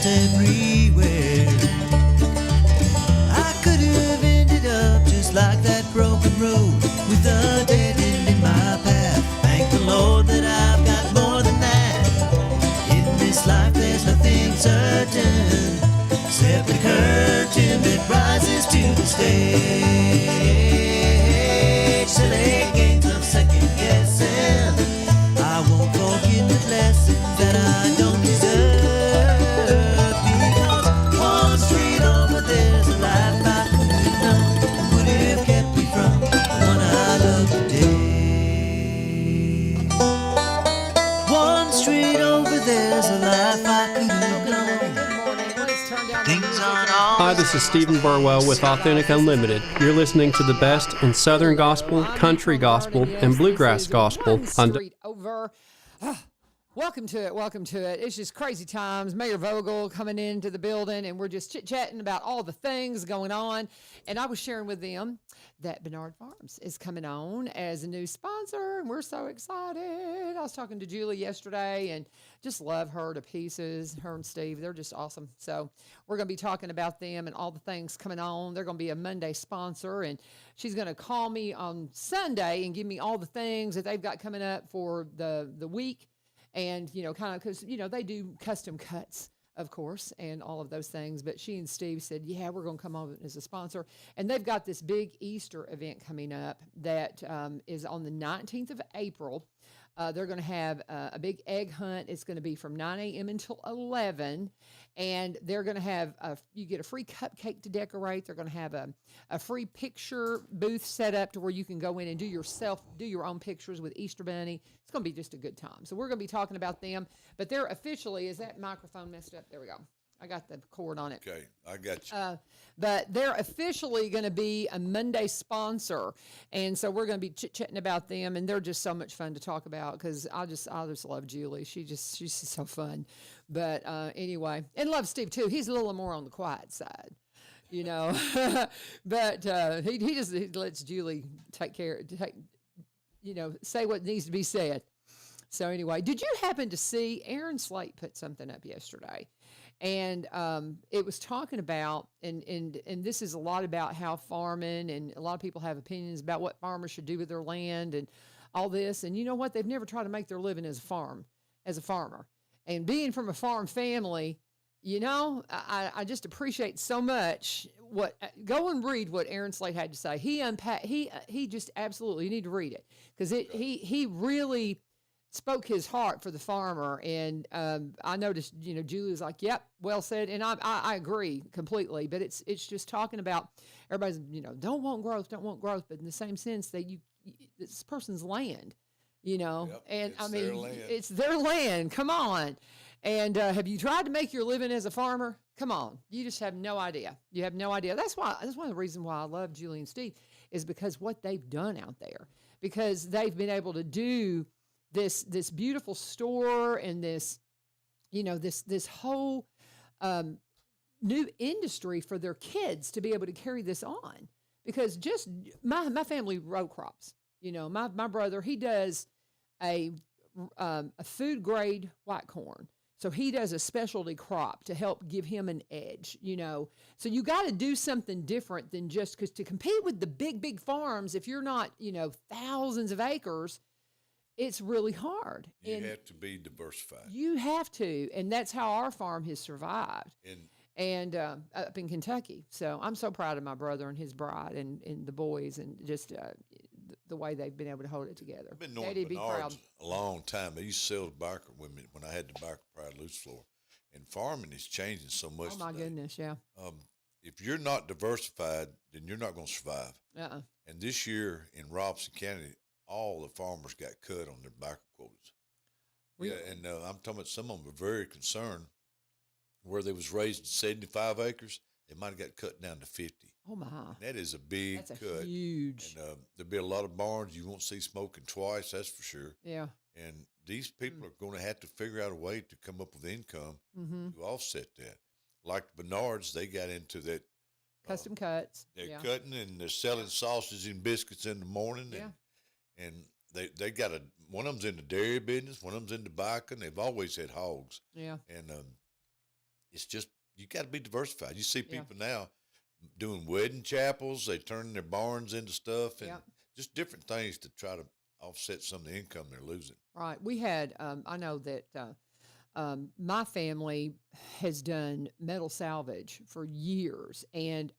just everywhere. I could have ended up just like that broken road with a dead end in my path. Thank the Lord that I've got more than that. In this life there's nothing certain except the curtain that rises to the stage. Silly games of second guessing, I won't forget the lessons that I don't deserve. Because one street over there's a life I could have known would have kept me from the one I love today. One street over there's a life I could have known. Things aren't all. Hi, this is Stephen Burwell with Authentic Unlimited. You're listening to the best in Southern Gospel, Country Gospel, and Bluegrass Gospel. Welcome to it. Welcome to it. It's just crazy times. Mayor Vogle coming into the building, and we're just chit-chatting about all the things going on. And I was sharing with them that Bernard Farms is coming on as a new sponsor, and we're so excited. I was talking to Julie yesterday, and just love her to pieces. Her and Steve, they're just awesome. So we're going to be talking about them and all the things coming on. They're going to be a Monday sponsor, and she's going to call me on Sunday and give me all the things that they've got coming up for the week. And, you know, kind of because, you know, they do custom cuts, of course, and all of those things. But she and Steve said, yeah, we're going to come on as a sponsor. And they've got this big Easter event coming up that is on the 19th of April. They're going to have a big egg hunt. It's going to be from 9 a.m. until 11. And they're going to have, you get a free cupcake to decorate. They're going to have a free picture booth set up to where you can go in and do your own pictures with Easter Bunny. It's going to be just a good time. So we're going to be talking about them. But they're officially, is that microphone messed up? There we go. I got the cord on it. Okay, I got you. But they're officially going to be a Monday sponsor, and so we're going to be chit-chatting about them, and they're just so much fun to talk about because I just love Julie. She's just so fun. But anyway, and love Steve too. He's a little more on the quiet side, you know. But he lets Julie say what needs to be said. So anyway, did you happen to see Aaron Slate put something up yesterday? And it was talking about, and this is a lot about how farming, and a lot of people have opinions about what farmers should do with their land and all this. And you know what? They've never tried to make their living as a farmer. And being from a farm family, you know, I just appreciate so much go and read what Aaron Slate had to say. He just absolutely, you need to read it because he really spoke his heart for the farmer. And I noticed, you know, Julie was like, yep, well said. And I agree completely, but it's just talking about everybody's, you know, don't want growth. But in the same sense that it's this person's land, you know, yep, and I mean, it's their land. Come on. And have you tried to make your living as a farmer? Come on. You just have no idea. You have no idea. That's one of the reasons why I love Julie and Steve is because what they've done out there, because they've been able to do this beautiful store and this, you know, this whole new industry for their kids to be able to carry this on. Because just my family row crops. You know, my brother, he does a food grade white corn. So he does a specialty crop to help give him an edge, you know. So you got to do something different than just because to compete with the big farms, if you're not, you know, thousands of acres, it's really hard. You have to be diversified. You have to, and that's how our farm has survived. And up in Kentucky. So I'm so proud of my brother and his bride and the boys and just the way they've been able to hold it together. I've been knowing Bernard's a long time. They used to sell tobacco with me when I had the tobacco pride loose floor. And farming is changing so much Oh, my today. goodness, yeah. If you're not diversified, then you're not going to survive. And this year in Robson County, all the farmers got cut on their tobacco quotas. Really? Yeah, and I'm talking about some of them were very concerned where they was raising 75 acres, they might have got cut down to 50. Oh, my. That is a big cut. That's a huge. And there'll be a lot of barns you won't see smoking twice, that's for sure. Yeah. And these people are going to have to figure out a way to come up with income to offset that. Like the Bernards, they got into that. Custom cuts. They're cutting and they're selling sausage and biscuits in the morning. And they got one of them's in the dairy business, one of them's in the tobacco, and they've always had hogs. Yeah. And it's just you got to be diversified. You see people now doing wedding chapels. They turning their barns into stuff and just different things to try to offset some of the income they're losing. Right. We had, I know that my family has done metal salvage for years, and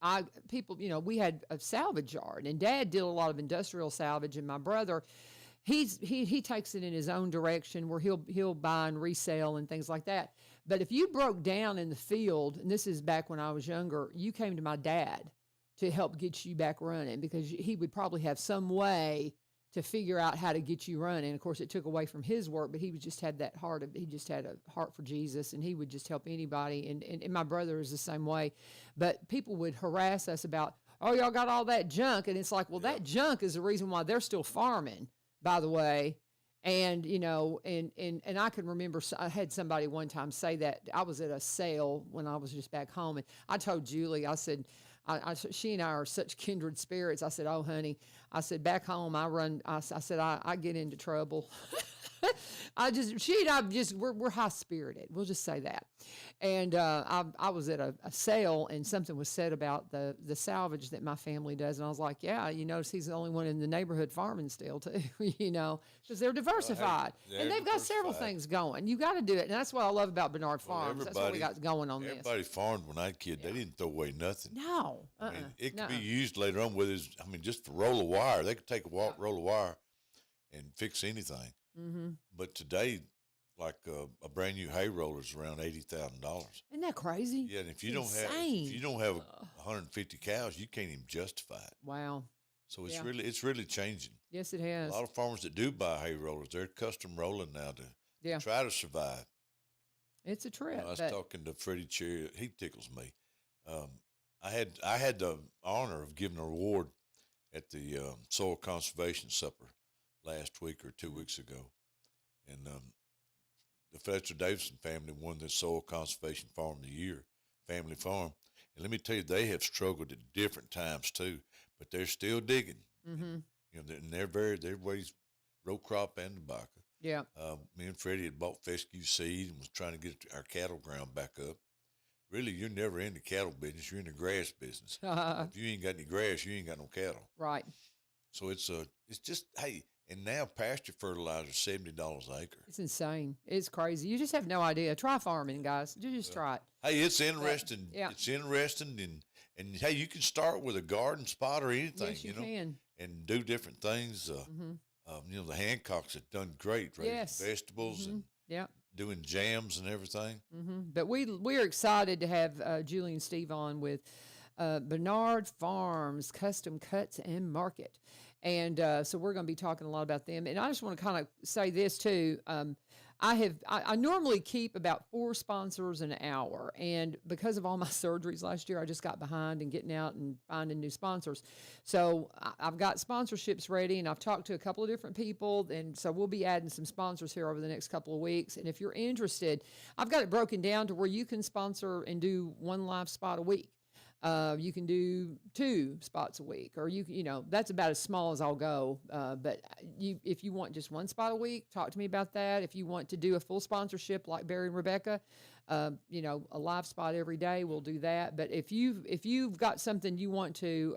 people, we had a salvage yard, and Dad did a lot of industrial salvage, and my brother, he takes it in his own direction where he'll buy and resell and things like that. But if you broke down in the field, and this is back when I was younger, you came to my dad to help get you back running because he would probably have some way to figure out how to get you running. Of course, it took away from his work, but he just had that he just had a heart for Jesus, and he would just help anybody. And my brother is the same way. But people would harass us about, oh, y'all got all that junk. And it's like, well, that junk is the reason why they're still farming, by the way. And, and I can remember I had somebody one time say that. I was at a sale when I was just back home, and I told Julie, I said, she and I are such kindred spirits. I said, oh, honey, I said, back home, I said, I get into trouble. She and I we're high spirited. We'll just say that. And I was at a sale, and something was said about the salvage that my family does. And I was like, yeah, you notice he's the only one in the neighborhood farming still too, because they're diversified. And they've got several things going. You got to do it. And that's what I love about Bernard Farms. That's what we got going on this. Everybody farmed when I was a kid. They didn't throw away nothing. No. I mean, it could be used later on just for roll of wire. They could take a roll of wire and fix anything. Mm-hmm. But today, like a brand new hay roller is around $80,000. Isn't that crazy? Yeah, and if you don't have 150 cows, you can't even justify it. Wow. So it's really changing. Yes, it has. A lot of farmers that do buy hay rollers, they're custom rolling now to try to survive. It's a trip. I was talking to Freddie Cherry. He tickles me. I had the honor of giving an award at the Soil Conservation Supper last week or 2 weeks ago. And the Fletcher Davidson family won the Soil Conservation Farm of the Year, family farm. And let me tell you, they have struggled at different times too, but they're still digging. Mm-hmm. And they're raised row crop and tobacco. Yeah. Me and Freddie had bought fescue seed and was trying to get our cattle ground back up. Really, you're never in the cattle business. You're in the grass business. If you ain't got any grass, you ain't got no cattle. Right. So it's just, hey, and now pasture fertilizer is $70 an acre. It's insane. It's crazy. You just have no idea. Try farming, guys. Just try it. Hey, it's interesting. It's interesting, and hey, you can start with a garden spot or anything. Yes, you can. And do different things. The Hancocks have done great, raising vegetables and doing jams and everything. Mm-hmm. But we're excited to have Julie and Steve on with Bernard Farms Custom Cuts and Market. And so we're going to be talking a lot about them. And I just want to kind of say this too. I normally keep about 4 sponsors an hour. And because of all my surgeries last year, I just got behind in getting out and finding new sponsors. So I've got sponsorships ready, and I've talked to a couple of different people. And so we'll be adding some sponsors here over the next couple of weeks. And if you're interested, I've got it broken down to where you can sponsor and do 1 live spot a week. You can do 2 spots a week, or that's about as small as I'll go. But if you want just 1 spot a week, talk to me about that. If you want to do a full sponsorship like Barry and Rebecca, a live spot every day, we'll do that. But if you've got something you want to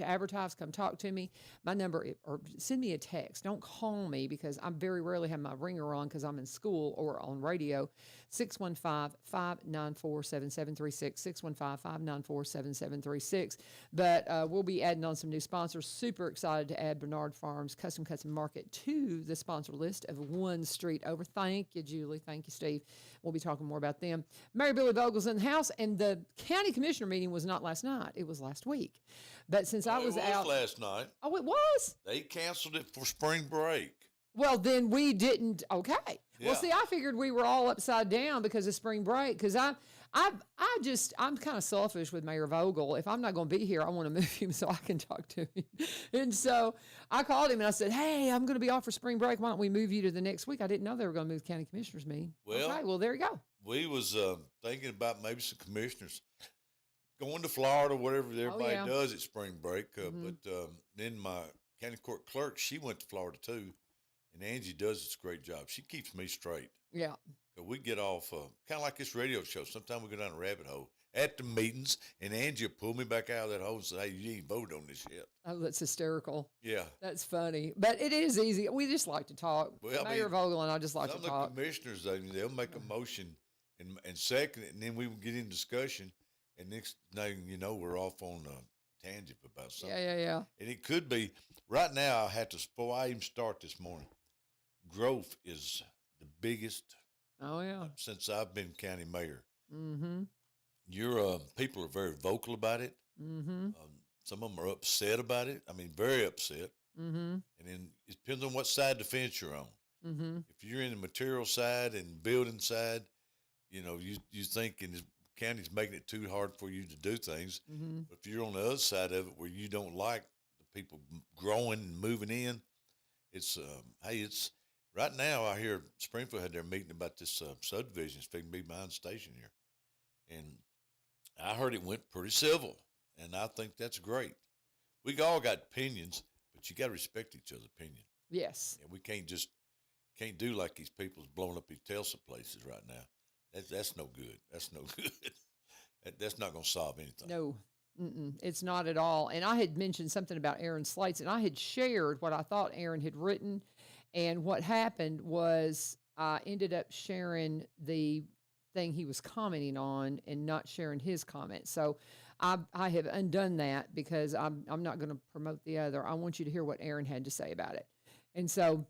advertise, come talk to me. My number, or send me a text. Don't call me because I very rarely have my ringer on because I'm in school or on radio. 615-594-7736, 615-594-7736. But we'll be adding on some new sponsors. Super excited to add Bernard Farms Custom Cuts and Market to the sponsor list of One Street Over. Thank you, Julie. Thank you, Steve. We'll be talking more about them. Mary Billy Vogle's in the house, and the county commissioner meeting was not last night. It was last week. But since I was out last night. Oh, it was? They canceled it for spring break. Well, then we didn't. Okay. Yeah. Well, see, I figured we were all upside down because of spring break. Because I'm kind of selfish with Mayor Vogle. If I'm not going to be here, I want to move him so I can talk to him. And so I called him and I said, "Hey, I'm going to be off for spring break. Why don't we move you to the next week?" I didn't know they were going to move the county commissioners meeting. Well, okay, well, there you go. We was thinking about maybe some commissioners going to Florida, whatever everybody does at spring break. But then my county court clerk, she went to Florida too. And Angie does this great job. She keeps me straight. Yeah. 'Cause we get off kind of like this radio show. Sometimes we go down a rabbit hole at the meetings, and Angie will pull me back out of that hole and say, "Hey, you ain't voted on this yet." Oh, that's hysterical. Yeah. That's funny. But it is easy. We just like to talk. Well, I Mayor mean, Vogle and I just like Some to of the talk. commissioners, they'll make a motion and second it, and then we will get in discussion, and next thing you know, we're off on a tangent about something. Yeah. And it could be, right now, I had to, before I even start this morning, growth is the biggest Oh, yeah. since I've been county mayor. Mm-hmm. Your people are very vocal about it. Mm-hmm. Some of them are upset about it. I mean, very upset. Mm-hmm. And then it depends on what side of the fence you're on. Mm-hmm. If you're in the material side and building side, you know, you thinking the county's making it too hard for you to do things. Mm-hmm. But if you're on the other side of it where you don't like the people growing and moving in, it's it's right now. I hear Springfield had their meeting about this subdivision. It's fixing to be behind the station here, and I heard it went pretty civil, and I think that's great. We all got opinions, but you got to respect each other's opinion. Yes. And we can't do like these people's blowing up these Tulsa places right now. That's no good. That's no good. That's not going to solve anything. No, it's not at all. And I had mentioned something about Aaron Slates, and I had shared what I thought Aaron had written. And what happened was I ended up sharing the thing he was commenting on and not sharing his comment. So I have undone that because I'm not going to promote the other. I want you to hear what Aaron had to say about it. And so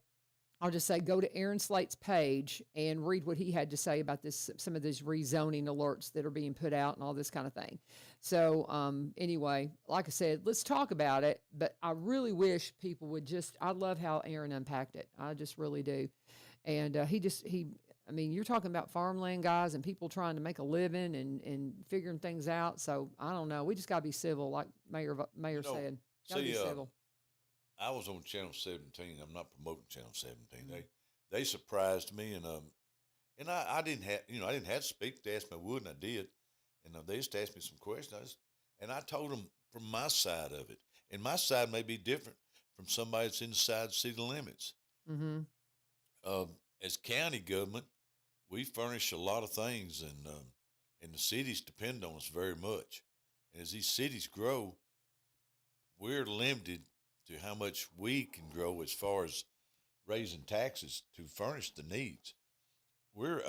I'll just say, go to Aaron Slate's page and read what he had to say about this, some of these rezoning alerts that are being put out and all this kind of thing. So anyway, like I said, let's talk about it, but I really wish people would I love how Aaron unpacked it. I just really do. And I mean, you're talking about farmland guys and people trying to make a living and figuring things out. So I don't know. We just got to be civil, like Mayor said. Got to be civil. I was on Channel 17. I'm not promoting Channel 17. Mm-hmm. They surprised me, and I didn't have to speak. They asked me I would, and I did. And they just asked me some questions, and I told them from my side of it. And my side may be different from somebody that's inside city limits. Mm-hmm. As county government, we furnish a lot of things, and the cities depend on us very much. And as these cities grow, we're limited to how much we can grow as far as raising taxes to furnish the needs. We're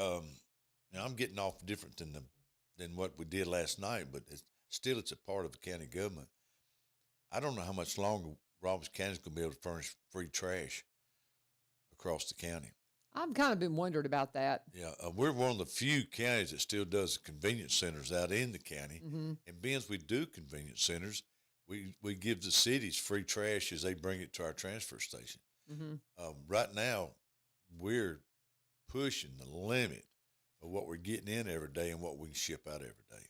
now I'm getting off different than what we did last night, but it's a part of the county government. I don't know how much longer Robbins County is going to be able to furnish free trash across the county. I've kind of been wondering about that. Yeah, we're one of the few counties that still does convenience centers out in the county. Mm-hmm. And being as we do convenience centers, we give the cities free trash as they bring it to our transfer station. Mm-hmm. Right now, we're pushing the limit of what we're getting in every day and what we can ship out every day.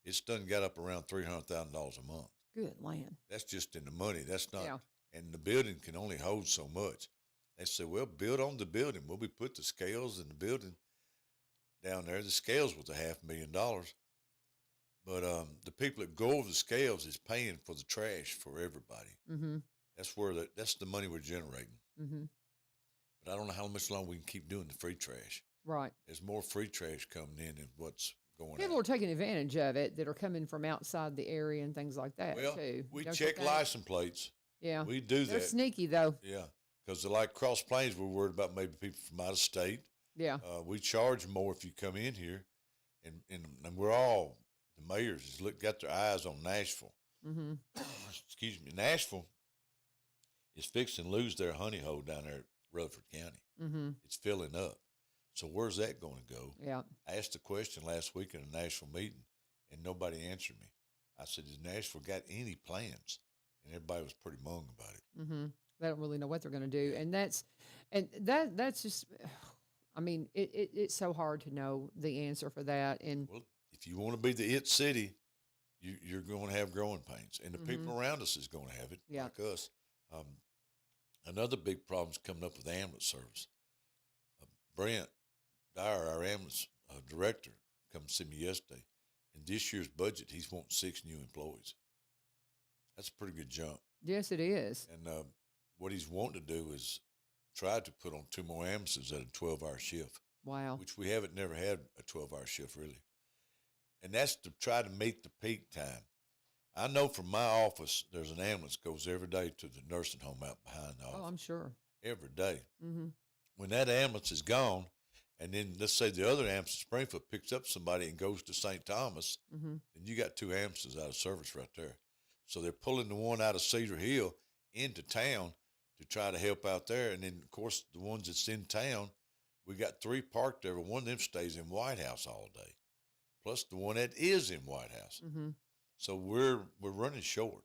It's done got up around $300,000 a month. Good land. That's just in the money. That's not, Yeah. And the building can only hold so much. They said, well, build on the building. Well, we put the scales in the building down there. The scales was $500,000. But the people that go over the scales is paying for the trash for everybody. Mm-hmm. That's the money we're generating. Mm-hmm. But I don't know how much longer we can keep doing the free trash. Right. There's more free trash coming in than what's going People out. are taking advantage of it that are coming from outside the area and things like that, Well, too. we Don't you check think? license plates. Yeah. We do They're that. sneaky, though. Yeah, because like Cross Plains, we're worried about maybe people from out of state. Yeah. We charge more if you come in here, and we're all, the mayors has got their eyes on Nashville. Mm-hmm. Excuse me, Nashville is fixing to lose their honey hole down there at Rutherford County. Mm-hmm. It's filling up. So where's that going to go? Yeah. I asked the question last week in a Nashville meeting, and nobody answered me. I said, has Nashville got any plans? And everybody was pretty mum about it. Mm-hmm. They don't really know what they're going to do. And that's just, I mean, it's so hard to know the answer for that. And Well, if you want to be the it city, you're going to have growing pains. And the people around us is going to have it, Yeah. like us. Another big problem is coming up with ambulance service. Brent Dyer, our ambulance director, come to see me yesterday. In this year's budget, he's wanting 6 new employees. That's a pretty good jump. yes, it is. And what he's wanting to do is try to put on 2 more ambulances at a 12-hour shift. Wow. which we haven't never had a 12-hour shift really. And that's to try to meet the peak time. I know from my office, there's an ambulance goes every day to the nursing home out behind the office. Oh, I'm sure. Every day. Mm-hmm. When that ambulance is gone, and then let's say the other ambulance in Springfield picks up somebody and goes to St. Thomas, Mm-hmm. then you got 2 ambulances out of service right there. So they're pulling the one out of Cedar Hill into town to try to help out there. And then, of course, the ones that's in town, we got 3 parked there. One of them stays in White House all day, plus the one that is in White House. Mm-hmm. So we're running short.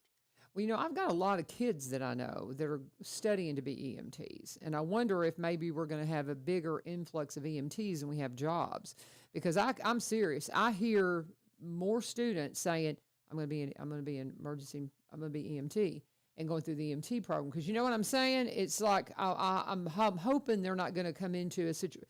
Well, I've got a lot of kids that I know that are studying to be EMTs, and I wonder if maybe we're going to have a bigger influx of EMTs than we have jobs. Because I'm serious. I hear more students saying, I'm going to be an emergency, I'm going to be EMT, and going through the EMT program. Because you know what I'm saying? It's like I'm hoping they're not going to come into a situation.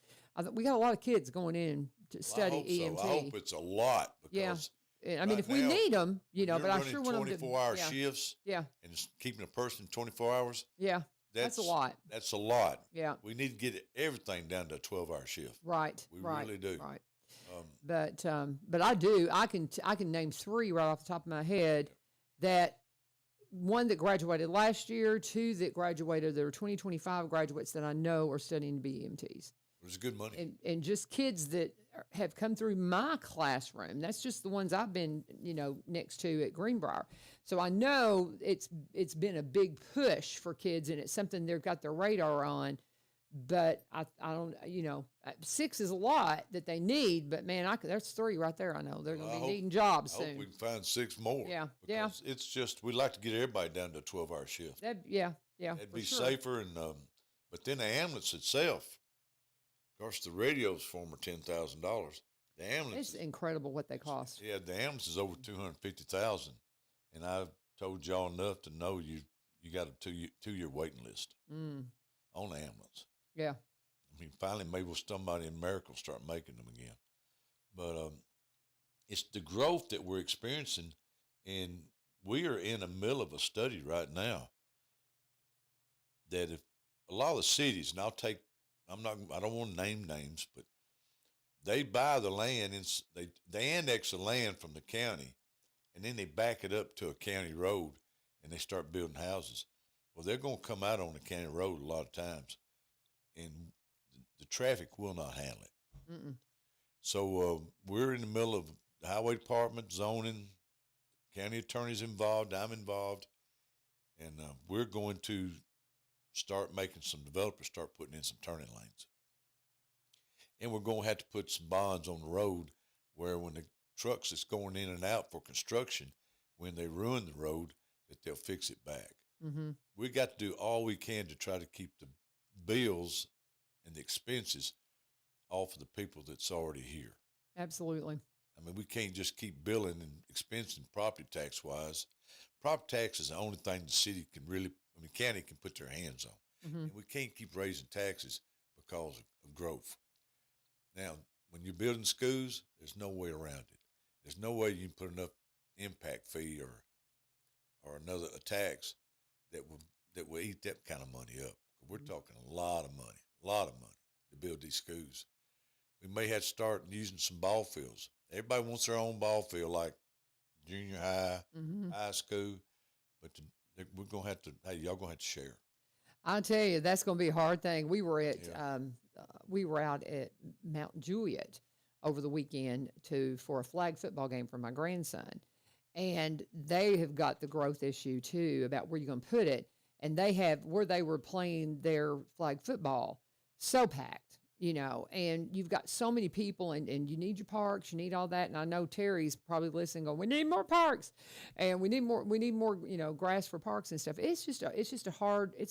We got a lot of kids going in to study EMT. So. I hope it's a lot because I mean, if we need them, but I sure want them to 24-hour shifts. Yeah. And it's keeping a person 24 hours. Yeah. That's a lot. That's a lot. Yeah. We need to get everything down to a 12-hour shift. Right. We really do. Right. But I do. I can name 3 right off the top of my head. That one that graduated last year, 2 that graduated. There are 2025 graduates that I know are studying to be EMTs. It was good money. And just kids that have come through my classroom. That's just the ones I've been, next to at Greenbrier. So I know it's been a big push for kids, and it's something they've got their radar on. But I don't, 6 is a lot that they need. But man, there's 3 right there. I know they're going to be needing jobs soon. I hope we can find 6 more. Yeah, because it's just we'd like to get everybody down to a 12-hour shift. That'd be safer, and but then the ambulance itself. Of course, the radio's former $10,000. The ambulance. It's incredible what they cost. Yeah, the ambulance is over $250,000, and I've told y'all enough to know you got a 2-year waiting list on the ambulance. Yeah. I mean, finally, maybe somebody in America will start making them again. But it's the growth that we're experiencing, and we are in the middle of a study right now that if a lot of the cities, and I don't want to name names, but they buy the land and they annex the land from the county, and then they back it up to a county road and they start building houses. Well, they're going to come out on the county road a lot of times, and the traffic will not handle it. Mm-mm. So we're in the middle of the highway department, zoning, county attorney's involved, I'm involved, and we're going to start making some developers start putting in some turning lanes. And we're going to have to put some bonds on the road where when the trucks that's going in and out for construction, when they ruin the road, that they'll fix it back. Mm-hmm. We got to do all we can to try to keep the bills and the expenses off of the people that's already here. Absolutely. I mean, we can't just keep billing and expensing property tax wise. Property tax is the only thing the city can county can put their hands on. Mm-hmm. And we can't keep raising taxes because of growth. Now, when you're building schools, there's no way around it. There's no way you can put enough impact fee or another tax that will eat that kind of money up. We're talking a lot of money to build these schools. We may have to start using some ball fields. Everybody wants their own ball field, like junior high, high school, but we're going to have to, y'all going to have to share. I'll tell you, that's going to be a hard thing. We were out at Mount Juliet over the weekend for a flag football game for my grandson. And they have got the growth issue too about where you're going to put it. And they have where they were playing their flag football so packed, and you've got so many people and you need your parks, you need all that. And I know Terry's probably listening going, we need more parks and we need more, grass for parks and stuff. It's a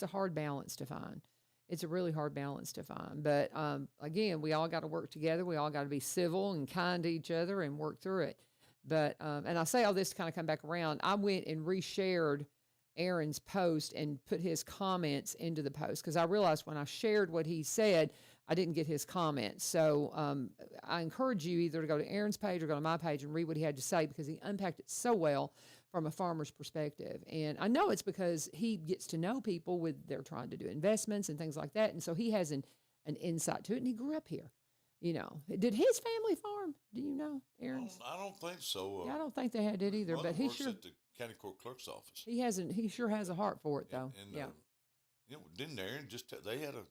hard balance to find. It's a really hard balance to find. But again, we all got to work together. We all got to be civil and kind to each other and work through it. But, and I say all this to kind of come back around. I went and reshared Aaron's post and put his comments into the post because I realized when I shared what he said, I didn't get his comments. So I encourage you either to go to Aaron's page or go to my page and read what he had to say because he unpacked it so well from a farmer's perspective. And I know it's because he gets to know people they're trying to do investments and things like that. And so he has an insight to it, and he grew up here. Did his family farm? Do you know, Aaron? I don't think so. Yeah, I don't think they had it either. But he works sure at the county court clerk's office. he hasn't. He sure has a heart for it, though. Yeah. Didn't Aaron they had a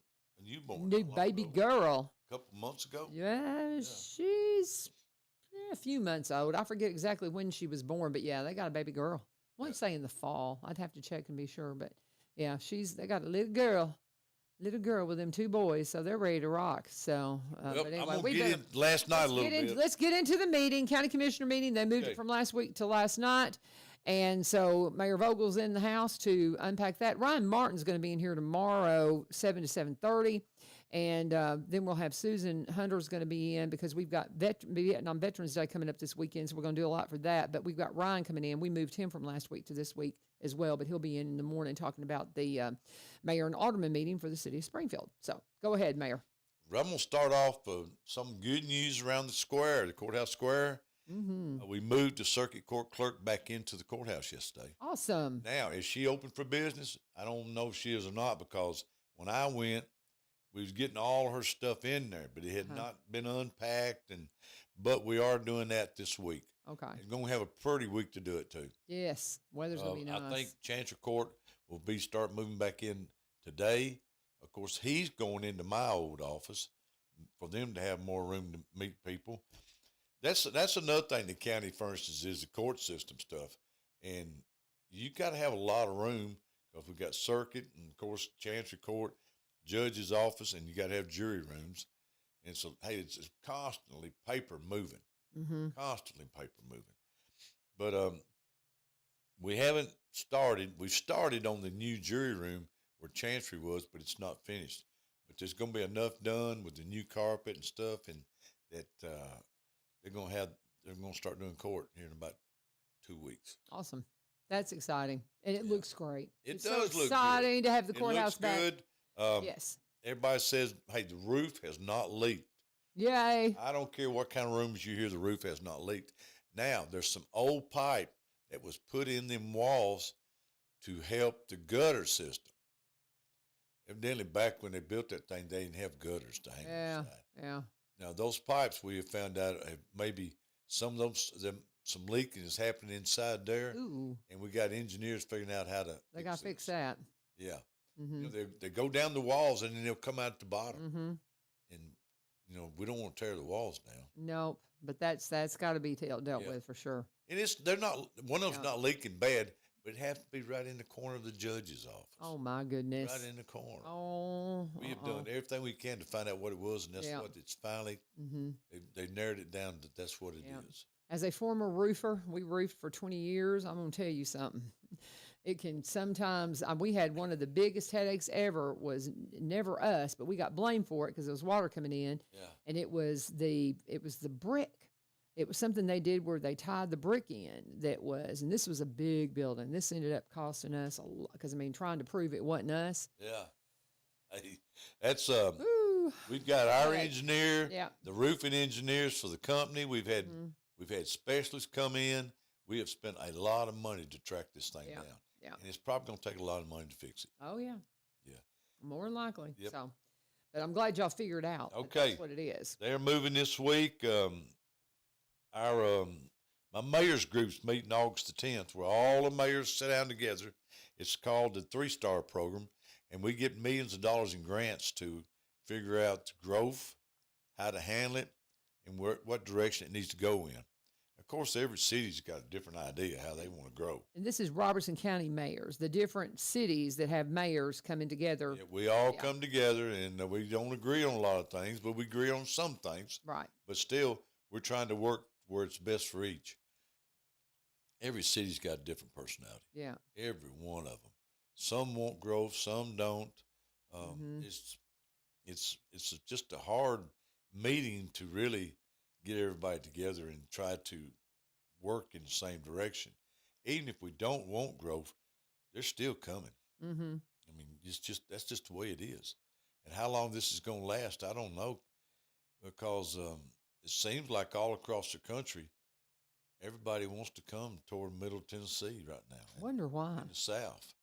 newborn, New baby girl. a couple months ago? Yeah, she's a few months old. I forget exactly when she was born, but yeah, they got a baby girl. I want to say in the fall. I'd have to check and be sure, but yeah, they got a little girl with them 2 boys, so they're ready to rock. So, but anyway, I'm gonna get in last night a little bit. Let's get into the meeting, county commissioner meeting. They moved it from last week to last night. And so Mayor Vogle's in the house to unpack that. Ryan Martin's going to be in here tomorrow, 7 to 7:30. And then we'll have Susan Hunter's going to be in because we've got Vietnam Veterans Day coming up this weekend. So we're going to do a lot for that. But we've got Ryan coming in. We moved him from last week to this week as well. But he'll be in the morning talking about the mayor and alderman meeting for the city of Springfield. So go ahead, Mayor. I'm going to start off some good news around the courthouse square. Mm-hmm. We moved the circuit court clerk back into the courthouse yesterday. Awesome. Now, is she open for business? I don't know if she is or not because when I went, we was getting all her stuff in there, but it had not been unpacked. But we are doing that this week. Okay. It's going to have a pretty week to do it too. Yes, weather's going to be nice. I think Chancery Court will start moving back in today. Of course, he's going into my old office for them to have more room to meet people. That's another thing the county furnishes is the court system stuff. And you got to have a lot of room because we've got circuit and, of course, Chancery Court, judge's office, and you got to have jury rooms. And so, hey, it's constantly paper moving, constantly paper moving. But we haven't started. We've started on the new jury room where Chancery was, but it's not finished. But there's going to be enough done with the new carpet and stuff, and that they're going to start doing court here in about 2 weeks. Awesome. That's exciting. And it looks great. It does look good. Exciting to have the courthouse back. It looks good. Yes. Everybody says, hey, the roof has not leaked. Yay. I don't care what kind of rooms you hear, the roof has not leaked. Now, there's some old pipe that was put in them walls to help the gutter system. Evidently, back when they built that thing, they didn't have gutters to hang inside. Yeah. Now, those pipes we have found out maybe some leaking is happening inside there. Ooh. And we got engineers figuring out how to They got to fix that. Yeah. Mm-hmm. They go down the walls and then they'll come out at the bottom. Mm-hmm. And, we don't want to tear the walls down. Nope. But that's got to be dealt with for sure. And they're not, one of them's not leaking bad, but it has to be right in the corner of the judge's office. Oh, my goodness. Right in the corner. Oh. We have done everything we can to find out what it was, and that's what it's finally, they narrowed it down that that's what it is. As a former roofer, we roofed for 20 years. I'm going to tell you something. It can sometimes, we had one of the biggest headaches ever was never us, but we got blamed for it because there was water coming in. Yeah. And it was the brick. It was something they did where they tied the brick in and this was a big building. This ended up costing us a lot because, trying to prove it wasn't us. Yeah. Hey, that's, we've got our engineer, the roofing engineers for the company. We've had specialists come in. We have spent a lot of money to track this thing down. Yeah. And it's probably going to take a lot of money to fix it. Oh, yeah. Yeah. More than likely. Yep. So, but I'm glad y'all figured out. Okay. That's what it is. They're moving this week. My mayor's group's meeting August the 10th, where all the mayors sit down together. It's called the 3-Star Program, and we get millions of dollars in grants to figure out the growth, how to handle it, and what direction it needs to go in. Of course, every city's got a different idea how they want to grow. And this is Robertson County mayors, the different cities that have mayors coming together. Yeah, we all come together, and we don't agree on a lot of things, but we agree on some things. Right. But still, we're trying to work where it's best for each. Every city's got a different personality. Yeah. Every one of them. Some want growth, some don't. It's just a hard meeting to really get everybody together and try to work in the same direction. Even if we don't want growth, they're still coming. Mm-hmm. That's just the way it is. And how long this is going to last, I don't know, because it seems like all across the country, everybody wants to come toward Middle Tennessee right now. I wonder why. In the South.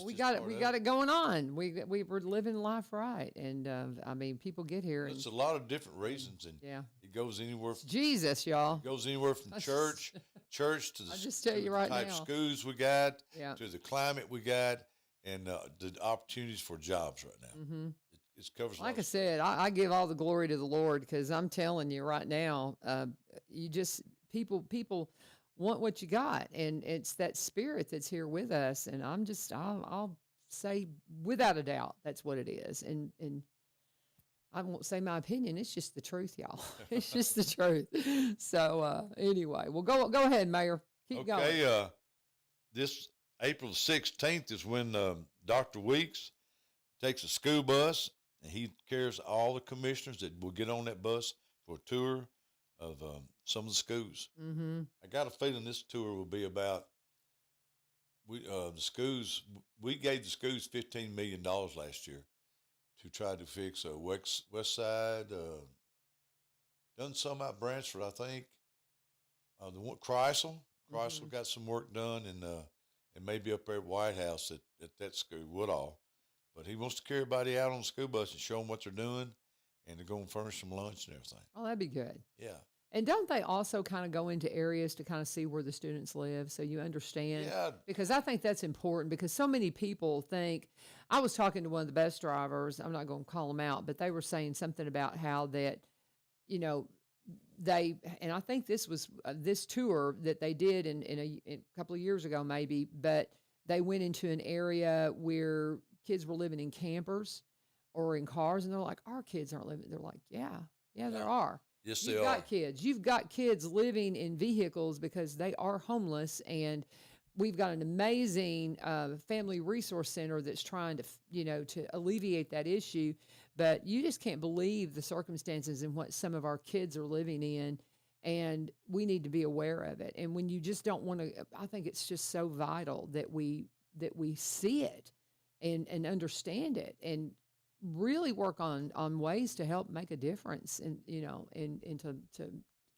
we got it. We got it going on. We were living life right, and I mean, people get here. There's a lot of different reasons, and it goes anywhere from Jesus, y'all. It goes anywhere from church to the, I just tell you right type now. schools we got, Yeah. to the climate we got, and the opportunities for jobs right now. Mm-hmm. It covers. Like I said, I give all the glory to the Lord, because I'm telling you right now, you just people want what you got, and it's that spirit that's here with us, and I'll say without a doubt that's what it is, and I won't say my opinion, it's just the truth, y'all. It's just the truth. So anyway, well, go ahead, Mayor, keep going. Okay, this April the 16th is when Dr. Weeks takes a school bus, and he carries all the commissioners that will get on that bus for a tour of some of the schools. Mm-hmm. I got a feeling this tour will be about the schools. We gave the schools $15 million last year to try to fix West Side. Done some out Branchford, I think. The one Chrysler got some work done, and maybe up there at White House at that school, Woodall. But he wants to carry everybody out on the school bus and show them what they're doing, and they're going to furnish some lunch and everything. Oh, that'd be good. Yeah. And don't they also kind of go into areas to kind of see where the students live, so you understand? Yeah. Because I think that's important, because so many people think, I was talking to one of the bus drivers, I'm not going to call them out, but they were saying something about how that, you know, and I think this was this tour that they did in a couple of years ago maybe, but they went into an area where kids were living in campers or in cars, and they're like, our kids aren't living. They're like, yeah, there are. Yes, they You've are. got kids. You've got kids living in vehicles because they are homeless, and we've got an amazing family resource center that's trying to, to alleviate that issue. But you just can't believe the circumstances in what some of our kids are living in, and we need to be aware of it. And when you just don't want to, I think it's just so vital that we see it and understand it, and really work on ways to help make a difference, and to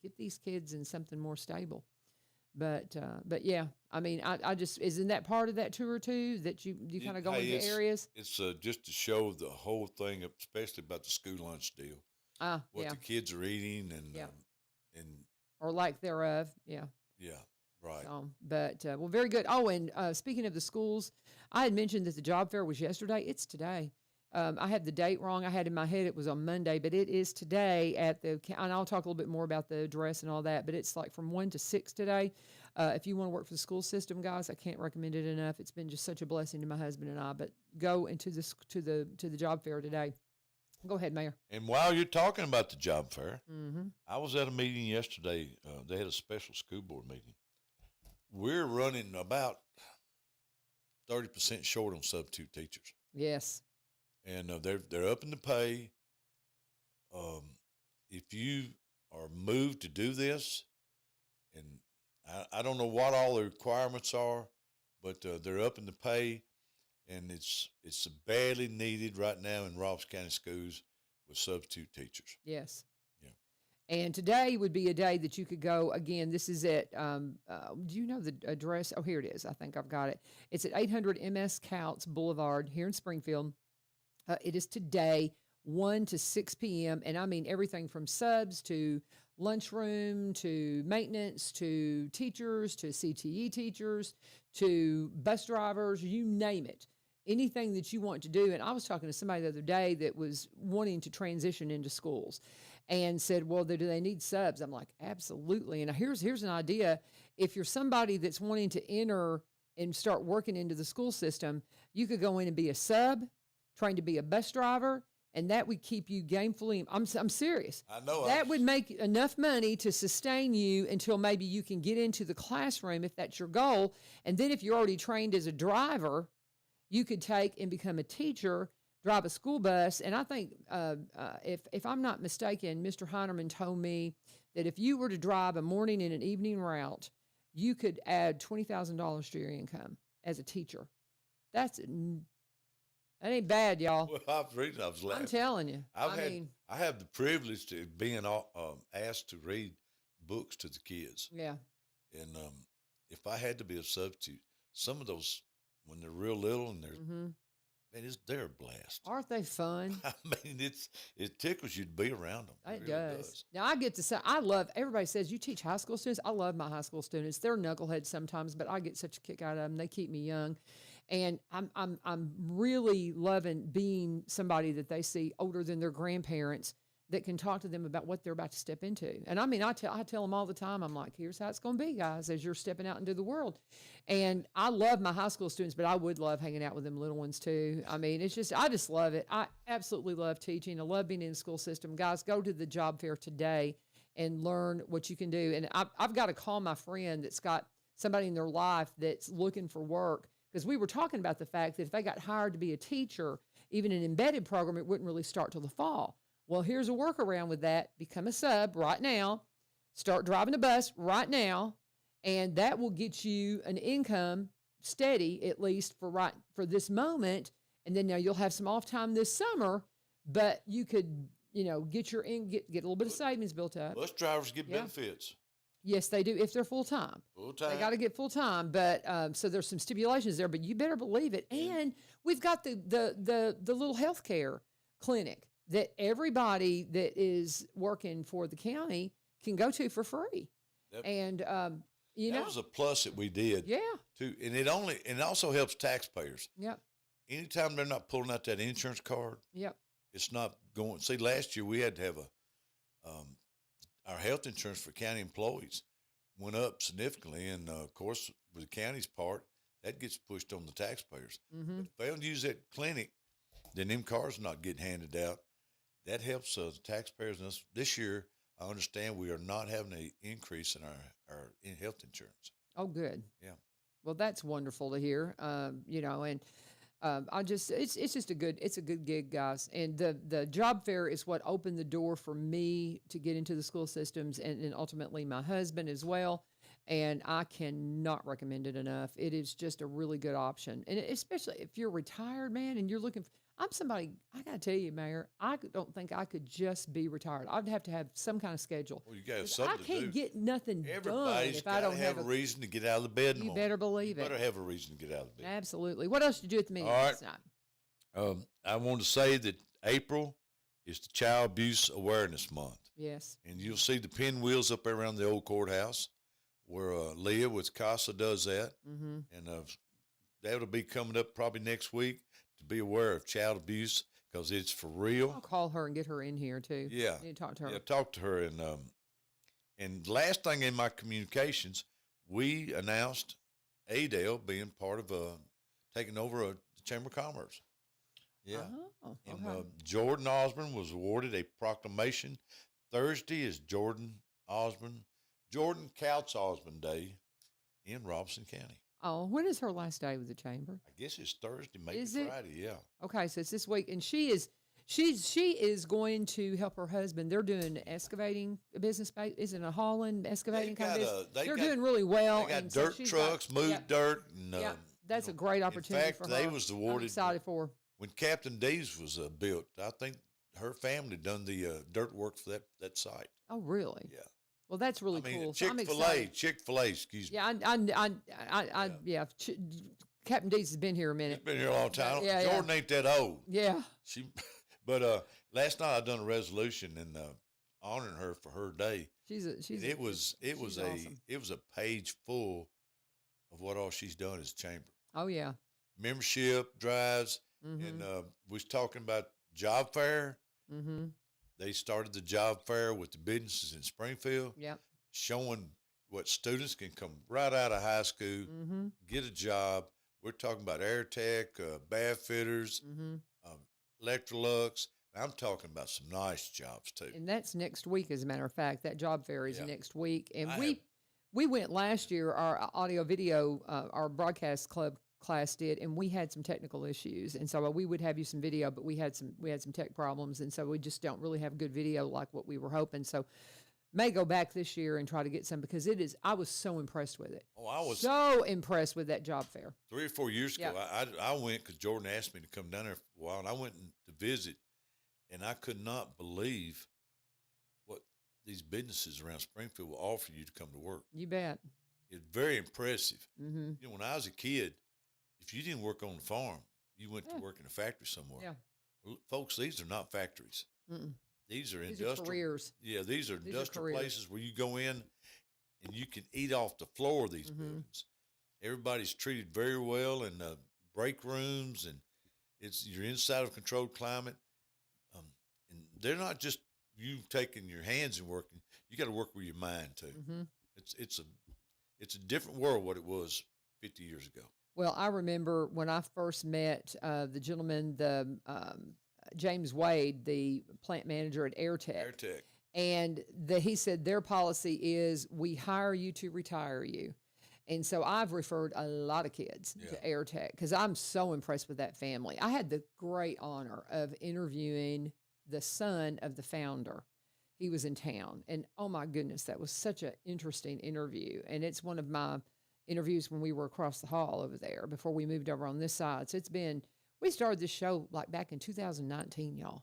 get these kids in something more stable. But yeah, I mean, I just, isn't that part of that tour too, that you kind of go into areas? It's just to show the whole thing, especially about the school lunch deal. What the kids are eating and or lack thereof. Yeah. Yeah. Right. So, but well, very good. Oh, and speaking of the schools, I had mentioned that the job fair was yesterday. It's today. I had the date wrong. I had in my head it was on Monday, but it is today and I'll talk a little bit more about the address and all that, but it's like from 1 to 6 today. If you want to work for the school system, guys, I can't recommend it enough. It's been just such a blessing to my husband and I, but go into this to the job fair today. Go ahead, Mayor. And while you're talking about the job fair, mm-hmm. I was at a meeting yesterday. They had a special school board meeting. We're running about 30% short on substitute teachers. Yes. And they're up in the pay. If you are moved to do this, and I don't know what all the requirements are, but they're up in the pay, and it's badly needed right now in Robson County schools with substitute teachers. Yes. Yeah. And today would be a day that you could go. Again, this is at, do you know the address? Oh, here it is. I think I've got it. It's at 800 MS Couts Boulevard here in Springfield. It is today, 1 to 6 p.m., and I mean everything from subs to lunchroom to maintenance to teachers to CTE teachers to bus drivers, you name it. Anything that you want to do. And I was talking to somebody the other day that was wanting to transition into schools and said, well, do they need subs? I'm like, absolutely. And here's an idea. If you're somebody that's wanting to enter and start working into the school system, you could go in and be a sub, trained to be a bus driver, and that would keep you gainfully. I'm serious. I know. That would make enough money to sustain you until maybe you can get into the classroom if that's your goal. And then if you're already trained as a driver, you could take and become a teacher, drive a school bus. And I think if I'm not mistaken, Mr. Heinerman told me that if you were to drive a morning and an evening route, you could add $20,000 to your income as a teacher. That ain't bad, y'all. Well, the reason I was laughing. I'm telling you. I have the privilege to being asked to read books to the kids. Yeah. And if I had to be a substitute, some of those when they're real little and they're a blast. Aren't they fun? I mean, it tickles you to be around them. It really does. Now I get to say I love. Everybody says you teach high school students. I love my high school students. They're knuckleheads sometimes, but I get such a kick out of them. They keep me young, and I'm really loving being somebody that they see older than their grandparents that can talk to them about what they're about to step into. And I mean, I tell them all the time. I'm like, here's how it's going to be, guys, as you're stepping out into the world. And I love my high school students, but I would love hanging out with them little ones too. I mean, I just love it. I absolutely love teaching. I love being in the school system. Guys, go to the job fair today and learn what you can do. And I've got to call my friend that's got somebody in their life that's looking for work, because we were talking about the fact that if they got hired to be a teacher, even an embedded program, it wouldn't really start till the fall. Well, here's a workaround with that. Become a sub right now. Start driving a bus right now. And that will get you an income steady, at least for this moment. And then now you'll have some off time this summer, but you could, get a little bit of savings built up. Bus drivers get benefits. Yes, they do if they're full time. Full time. They got to get full time, but so there's some stipulations there. But you better believe it. And we've got the little healthcare clinic that everybody that is working for the county can go to for free. And that was a plus that we did. Yeah. Too, and it also helps taxpayers. Yep. Anytime they're not pulling out that insurance card. Yep. It's not going. See, last year we had to have our health insurance for county employees went up significantly, and of course, with the county's part, that gets pushed on the taxpayers. Mm-hmm. But if they don't use that clinic, then them cars are not getting handed out. That helps the taxpayers. And this year, I understand we are not having an increase in our health insurance. Oh, good. Yeah. Well, that's wonderful to hear. And it's just a good gig, guys. And the job fair is what opened the door for me to get into the school systems, and ultimately my husband as well. And I cannot recommend it enough. It is just a really good option. And especially if you're retired, man, and you're looking for, I'm somebody, I got to tell you, Mayor, I don't think I could just be retired. I'd have to have some kind of schedule. Well, you got to have something to do. I can't get nothing done Everybody's if I don't have a reason to get out of the bed in the You morning. better believe it. You better have a reason to get out of the bed. Absolutely. What else did you do at the meeting All right. last night? I want to say that April is the Child Abuse Awareness Month. Yes. And you'll see the pinwheels up there around the old courthouse where Leah with CASA does that. Mm-hmm. And that'll be coming up probably next week to be aware of child abuse, because it's for real. I'll call her and get her in here too. Yeah. I need to talk to her. Yeah, talk to her. And last thing in my communications, we announced Adele being part of taking over the Chamber of Commerce. Yeah. Oh, okay. And Jordan Osborne was awarded a proclamation. Thursday is Jordan Couch Osborne Day in Robeson County. Oh, when is her last day with the chamber? I guess it's Thursday, maybe Is it? Friday. Yeah. Okay, so it's this week, and she is going to help her husband. They're doing excavating business. Isn't it a hauling excavating kind of business? They're doing really well. They got and so dirt trucks, move dirt. And, that's a great opportunity fact, for her. they was awarded. I'm excited for her. When Captain D's was built, I think her family done the dirt work for that site. Oh, really? Yeah. Well, that's really cool. So I'm excited. Chick-fil-A, excuse me. Yeah, Captain D's has been here a minute. It's been here a long time. Yeah, Jordan ain't that old. Yeah. But last night I done a resolution and honoring her for her day. It was a page full of what all she's done as chamber. Oh yeah. Membership drives, and we was talking about job fair. Mm-hmm. They started the job fair with the businesses in Springfield. Yep. Showing what students can come right out of high school, get a job. We're talking about air tech, bath fitters, Electrolux. I'm talking about some nice jobs too. And that's next week, as a matter of fact. That job fair is next week. And we went last year, our audio video, our broadcast club class did, and we had some technical issues. And so we would have you some video, but we had some tech problems. And so we just don't really have good video like what we were hoping. So may go back this year and try to get some, because I was so impressed with it. Oh, I was so impressed with that job fair. 3 or 4 years ago. I went because Jordan asked me to come down there for a while, and I went to visit, and I could not believe what these businesses around Springfield will offer you to come to work. You bet. It's very impressive. Mm-hmm. When I was a kid, if you didn't work on the farm, you went to work in a factory somewhere. Yeah. Well, folks, these are not factories. Mm-mm. These are These industrial are careers. Yeah, these are industrial careers. places where you go in and you can eat off the floor of these Mm-hmm. buildings. Everybody's treated very well in break rooms, and you're inside of a controlled climate. And they're not just you taking your hands and working. You got to work with your mind too. Mm-hmm. It's a different world what it was 50 years ago. Well, I remember when I first met the gentleman, James Wade, the plant manager at AirTech. AirTech. And he said their policy is we hire you to retire you. And so I've referred a lot of kids to AirTech because I'm so impressed with that family. I had the great honor of interviewing the son of the founder. He was in town. And oh my goodness, that was such an interesting interview. And it's one of my interviews when we were across the hall over there before we moved over on this side. So we started this show like back in 2019, y'all.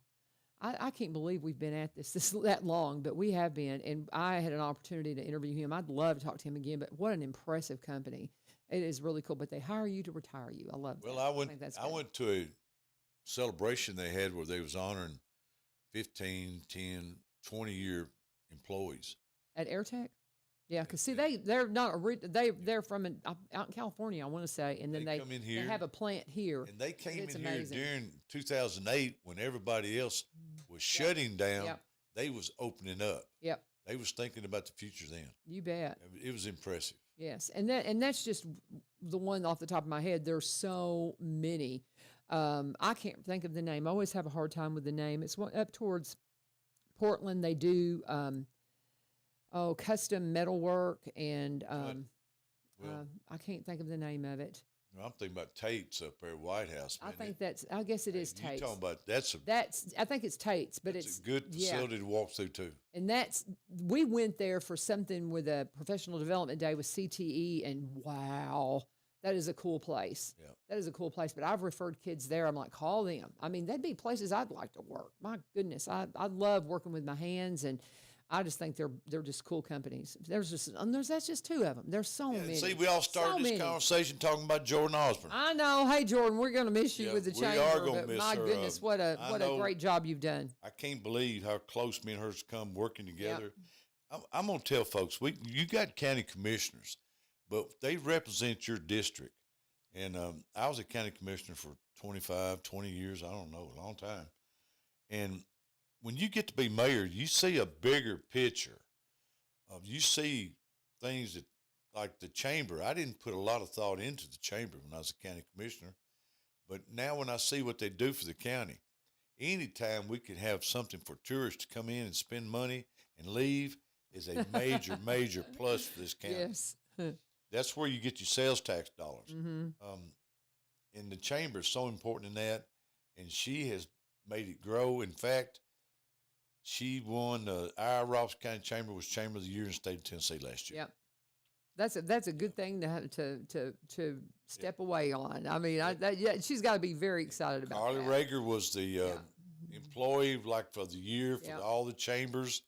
I can't believe we've been at this that long, but we have been. And I had an opportunity to interview him. I'd love to talk to him again, but what an impressive company. It is really cool, but they hire you to retire you. I love that. Well, I went to a celebration they had where they was honoring 15, 10, 20-year employees. At AirTech? Yeah, because see, they're not they're from out in California, I want to say, and then they come in here, they have a plant here, and they came in amazing. here during 2008 when everybody else was shutting down. Yep. They was opening up. Yep, they was thinking about the future then. You bet. It was impressive. Yes, and that's just the one off the top of my head. There's so many. I can't think of the name. I always have a hard time with the name. It's up towards Portland. They do. Custom metalwork and I can't think of the name of it. I'm thinking about Tate's up there at White House. I think I guess it is Tate's. You're talking about I think it's Tate's, but it's a good facility to walk through too. And we went there for something with a professional development day with CTE, and wow, that is a cool place. Yeah. That is a cool place. But I've referred kids there. I'm like, call them. I mean, that'd be places I'd like to work. My goodness, I love working with my hands, and I just think they're just cool companies. That's just two of them. There's so many. See, we all started this conversation talking about Jordan Osborne. I know. Hey, Jordan, we're going to miss you with the chamber. We are going to miss my her. Goodness, what a great job you've done. I can't believe how close me and her's come working together. Yep. I'm going to tell folks, you got county commissioners, but they represent your district. And I was a county commissioner for 25, 20 years. I don't know, a long time. And when you get to be mayor, you see a bigger picture. You see things that, like the chamber. I didn't put a lot of thought into the chamber when I was a county commissioner. But now when I see what they do for the county, anytime we can have something for tourists to come in and spend money and leave is a major, major plus for this county. Yes. That's where you get your sales tax dollars. Mm-hmm. And the chamber is so important in that, and she has made it grow. In fact, she won our Robson County Chamber was Chamber of the Year in the state of Tennessee last year. Yep, that's a good thing to step away on. I mean, she's got to be very excited about. Carly that. Rager was the employee for the year for all the chambers.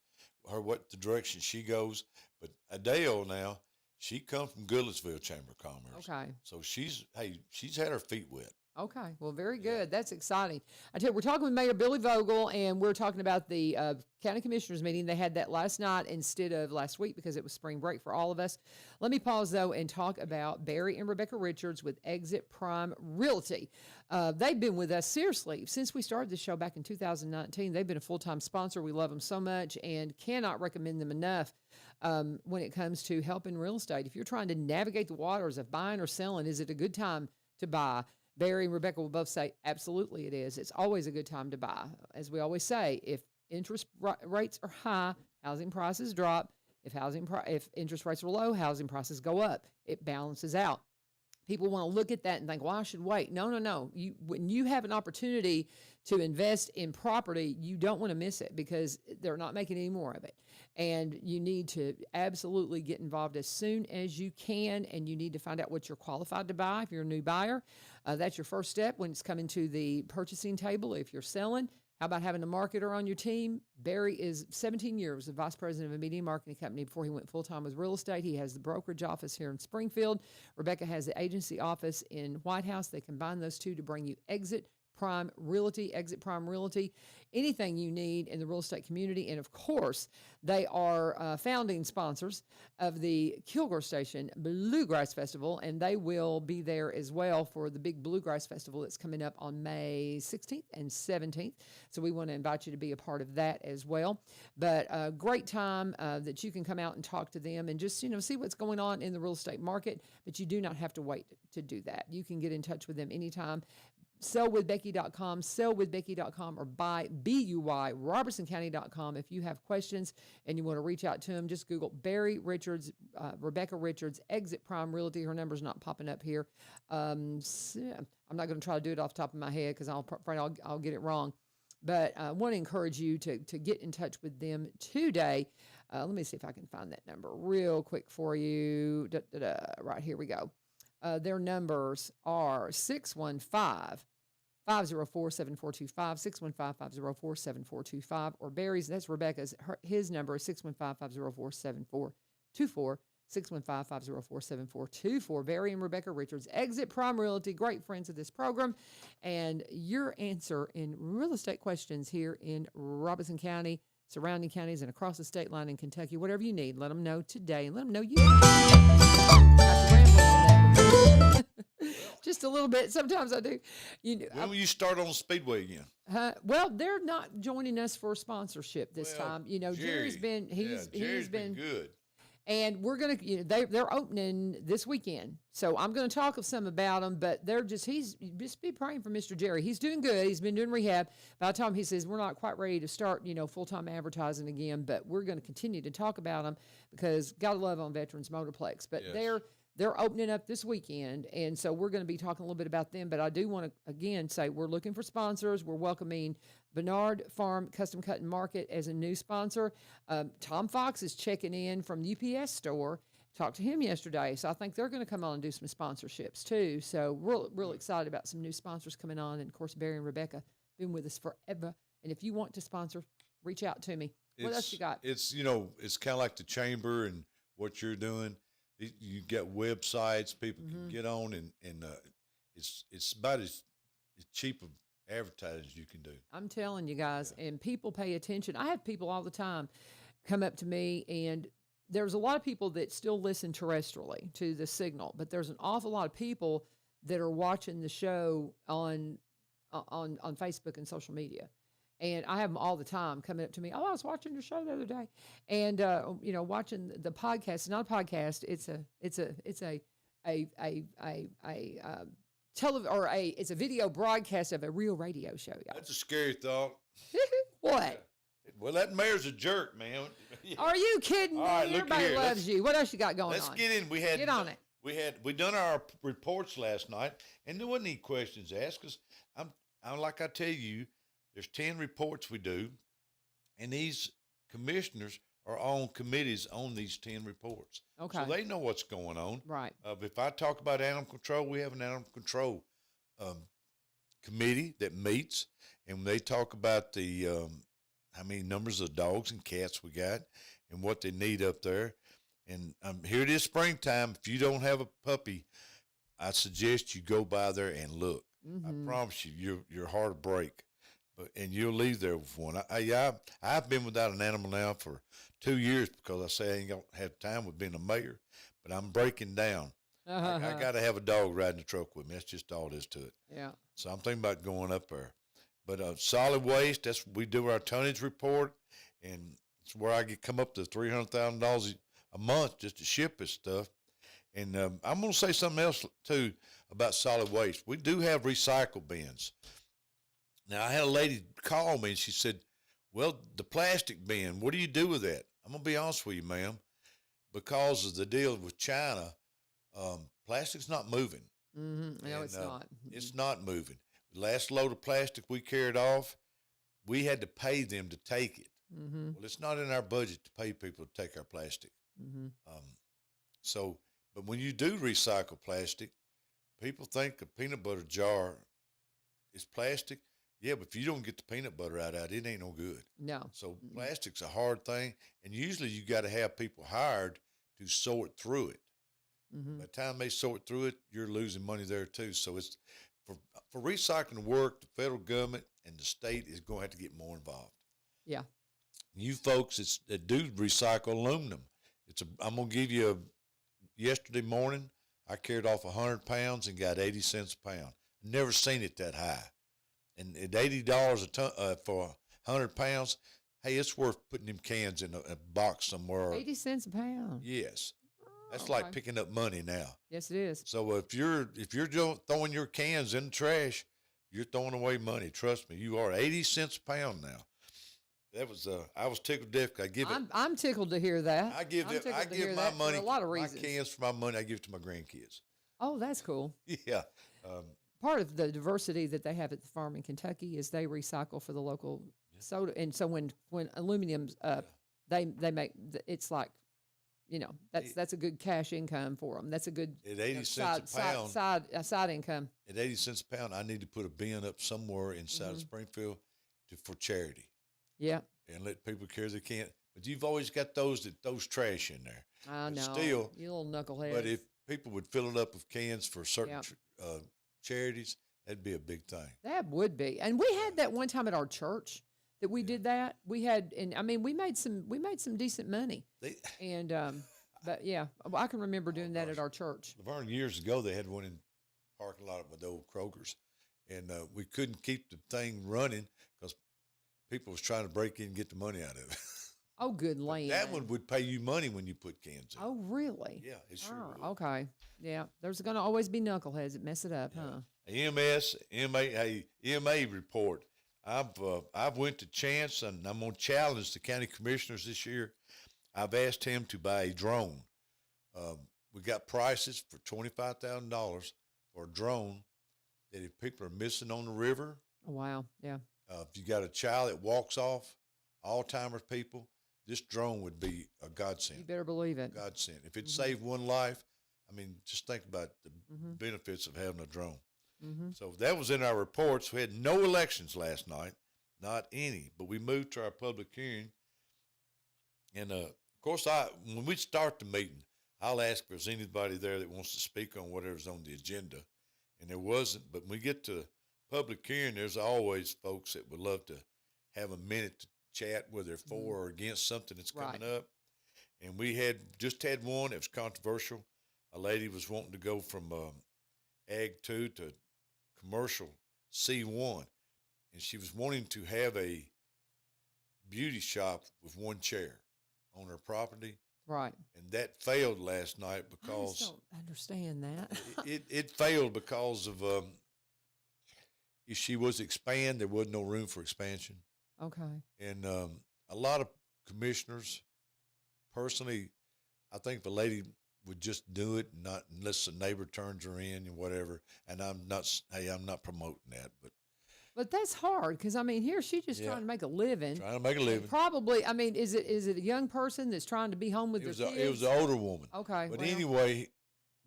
The direction she goes, but Adele now she comes from Goodlettsville Chamber of Commerce. Okay, so she's had her feet wet. Okay, well, very good. Yeah. That's exciting. I tell you, we're talking with Mayor Billy Vogle, and we're talking about the county commissioners meeting. They had that last night instead of last week because it was spring break for all of us. Let me pause, though, and talk about Barry and Rebecca Richards with Exit Prime Realty. They've been with us, seriously, since we started the show back in 2019. They've been a full-time sponsor. We love them so much and cannot recommend them enough when it comes to helping real estate. If you're trying to navigate the waters of buying or selling, is it a good time to buy? Barry and Rebecca will both say, absolutely it is. It's always a good time to buy. As we always say, if interest rates are high, housing prices drop. If interest rates are low, housing prices go up. It balances out. People want to look at that and think, well, I should wait. No. When you have an opportunity to invest in property, you don't want to miss it because they're not making any more of it. And you need to absolutely get involved as soon as you can, and you need to find out what you're qualified to buy if you're a new buyer. That's your first step when it's coming to the purchasing table. If you're selling, How about having a marketer on your team? Barry is 17 years the vice president of a media marketing company before he went full-time with real estate. He has the brokerage office here in Springfield. Rebecca has the agency office in White House. They combine those two to bring you Exit Prime Realty, anything you need in the real estate community. And of course, they are founding sponsors of the Kilgore Station Bluegrass Festival, and they will be there as well for the big Bluegrass Festival that's coming up on May 16th and 17th. So we want to invite you to be a part of that as well. But a great time that you can come out and talk to them and just, see what's going on in the real estate market, but you do not have to wait to do that. You can get in touch with them anytime. sellwithbecky.com, or robertsoncounty.com. If you have questions and you want to reach out to them, just Google Barry Richards, Rebecca Richards, Exit Prime Realty. Her number's not popping up here. I'm not going to try to do it off the top of my head because I'll get it wrong. But I want to encourage you to get in touch with them today. Let me see if I can find that number real quick for you. Right, here we go. Their numbers are 615-504-7425, 615-504-7425, or Barry's, that's Rebecca's, his number is 615-504-7424, 615-504-7424. Barry and Rebecca Richards, Exit Prime Realty, great friends of this program, and your answer in real estate questions here in Robertson County, surrounding counties, and across the state line in Kentucky. Whatever you need, let them know today, and let them know you. Just a little bit. Sometimes I do. When will you start on Speedway again? Well, they're not joining us for sponsorship this time. Jerry's been Jerry's been good. And we're gonna, they're opening this weekend, so I'm gonna talk of some about them. But just be praying for Mr. Jerry. He's doing good. He's been doing rehab. By the time he says we're not quite ready to start, full-time advertising again, but we're going to continue to talk about them because gotta love on Veterans Motorplex. But yes. They're opening up this weekend, and so we're going to be talking a little bit about them. But I do want to, again, say we're looking for sponsors. We're welcoming Bernard Farm Custom Cut and Market as a new sponsor. Tom Fox is checking in from the UPS store. Talked to him yesterday, so I think they're going to come on and do some sponsorships too. So we're real excited about some new sponsors coming on. And, of course, Barry and Rebecca been with us forever. And if you want to sponsor, reach out to me. What else you got? It's, it's kind of like the chamber and what you're doing. You get websites people can get on, and it's about as cheap of advertising as you can do. I'm telling you guys, and people pay attention. I have people all the time come up to me, and there's a lot of people that still listen terrestrially to the signal, but there's an awful lot of people that are watching the show on Facebook and social media. And I have them all the time coming up to me. Oh, I was watching your show the other day, and watching the podcast. It's not a podcast. It's a video broadcast of a real radio show. Y'all. That's a scary thought. What? Well, that mayor's a jerk, man. Are you kidding me? All right, Everybody loves you. What else you got going on? Let's get in. Get on it. We done our reports last night, and there wasn't any questions asked because I'm like I tell you. There's 10 reports we do, and these commissioners are on committees on these 10 reports. Okay. So they know what's going on. Right. If I talk about animal control, we have an animal control committee that meets, and they talk about the how many numbers of dogs and cats we got and what they need up there. And here it is springtime. If you don't have a puppy, I suggest you go by there and look. I promise you, your heart will break. And you'll leave there with one. I've been without an animal now for 2 years because I say I ain't gonna have time with being a mayor, but I'm breaking down. I got to have a dog riding the truck with me. That's just all there is to it. Yeah. So I'm thinking about going up there. But solid waste, we do our tonnage report, and it's where I come up to $300,000 a month just to ship this stuff. And I'm going to say something else too about solid waste. We do have recycle bins. Now, I had a lady call me, and she said, well, the plastic bin, what do you do with that? I'm going to be honest with you, ma'am. Because of the deal with China, plastic's not moving. Mm-hmm. No, it's not. It's not moving. The last load of plastic we carried off, we had to pay them to take it. Mm-hmm. Well, it's not in our budget to pay people to take our plastic. Mm-hmm. But when you do recycle plastic, people think a peanut butter jar is plastic. Yeah, but if you don't get the peanut butter out, it ain't no good. No. So plastic's a hard thing, and usually you got to have people hired to sort through it. Mm-hmm. By the time they sort through it, you're losing money there too. So it's for recycling work, the federal government and the state is going to have to get more involved. Yeah. You folks that do recycle aluminum, I'm going to give you yesterday morning, I carried off 100 pounds and got 80 cents a pound. Never seen it that high. And at $80 a ton for 100 pounds, hey, it's worth putting them cans in a box somewhere. 80 cents a pound. Yes. That's Okay. like picking up money now. Yes, it is. So if you're throwing your cans in the trash, you're throwing away money. Trust me, you are 80 cents a pound now. That was I was tickled to death. I'm tickled to hear that. I give my money, for a lot of reasons. my cans for my money. I give it to my grandkids. Oh, that's cool. Yeah. Part of the diversity that they have at the farm in Kentucky is they recycle for the local soda, and so when aluminum's up, they make it's like, that's a good cash income for them. That's a good at 80 cents a pound side income. At 80 cents a pound, I need to put a bin up somewhere inside of Springfield for charity. Yeah, and let people carry their can. But you've always got those that throws trash in there. I know. Still, you little knucklehead. but if people would fill it up with cans for certain charities, that'd be a big thing. That would be. And we had that one time at our church that we did that. We had, and I mean, we made some decent money. But yeah, I can remember doing that at our church. LaVern, years ago, they had one in the parking lot of the old Kroger's, and we couldn't keep the thing running because people was trying to break in and get the money out of it. Oh, good land. That one would pay you money when you put cans in. Oh, really? Yeah, it sure would. Okay. Yeah, there's going to always be knuckleheads that mess it up, huh? EMA report. I've went to Chance, and I'm going to challenge the county commissioners this year. I've asked him to buy a drone. We got prices for $25,000 for a drone that if people are missing on the river. Oh, wow. Yeah. If you got a child that walks off, Alzheimer's people, this drone would be a godsend. You better believe it. Godsend. If it saved one life, I mean, just think about the benefits of having a drone. So that was in our reports. We had no elections last night, not any, but we moved to our public hearing. And, of course, when we start the meeting, I'll ask if there's anybody there that wants to speak on whatever's on the agenda. And there wasn't, but when we get to public hearing, there's always folks that would love to have a minute to chat, whether they're for or against something that's coming up. And we just had one that was controversial. A lady was wanting to go from Ag 2 to commercial C1, and she was wanting to have a beauty shop with one chair on her property. Right. And that failed last night because I just don't understand that. it failed because of if she was to expand, there wasn't no room for expansion. Okay. And a lot of commissioners, personally, I think the lady would just do it, not unless the neighbor turns her in and whatever. And I'm not promoting that, But that's hard because, I mean, here she's just trying to make a living. Trying to make a living. And probably, I mean, is it a young person that's trying to be home with their kids? It was an older woman. Okay. But anyway,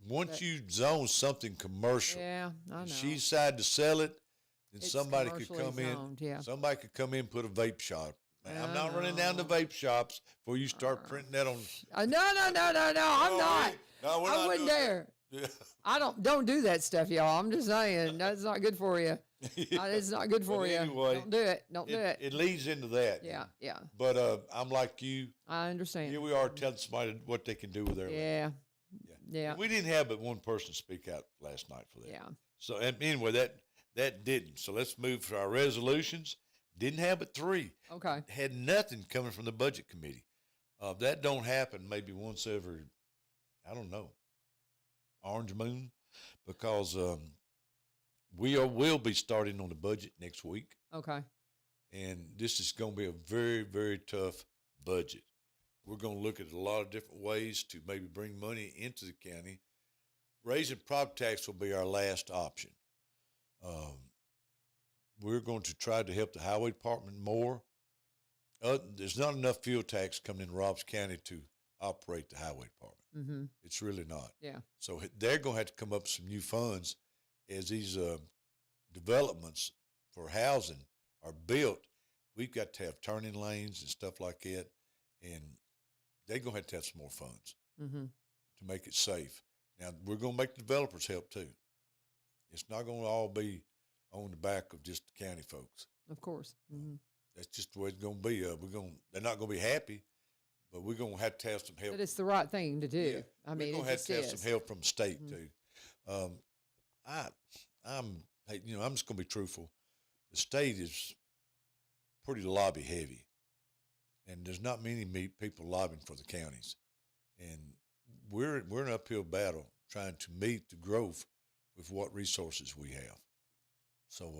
once you zone something commercial, I know. she decided to sell it, then It's somebody could commercially come zoned, yeah. Somebody could come in and put a vape shop. I'm not running down the vape shops before you start printing that on. No, I'm not. No, we're I not wouldn't doing dare. Yeah. I don't do that stuff, y'all. I'm just saying that's not good for you. It's not good for But you. anyway, Don't do it. Don't do it. It leads into that. Yeah. But I'm like you. I understand. Here we are telling somebody what they can do with their life. Yeah. We didn't have but one person speak out last night for that. Yeah. So anyway, that didn't. So let's move to our resolutions. Didn't have but 3. Okay. Had nothing coming from the budget committee. That don't happen maybe once every, I don't know, orange moon, because we'll be starting on the budget next week. Okay. And this is going to be a very, very tough budget. We're going to look at a lot of different ways to maybe bring money into the county. Raising property tax will be our last option. We're going to try to help the highway department more. There's not enough fuel tax coming in Robs County to operate the highway department. Mm-hmm. It's really not. Yeah. So they're going to have to come up with some new funds as these developments for housing are built, we've got to have turning lanes and stuff like that, and they're going to have some more funds to make it safe. Now, we're going to make the developers help too. It's not going to all be on the back of just the county folks. Of course. That's just the way it's going to be. They're not going to be happy, but we're going to have some help. But it's the right thing to do. Yeah. I mean, we're going to have some help from the state too. I'm just going to be truthful. The state is pretty lobby heavy, and there's not many people lobbying for the counties, and we're in an uphill battle trying to meet the growth with what resources we have. So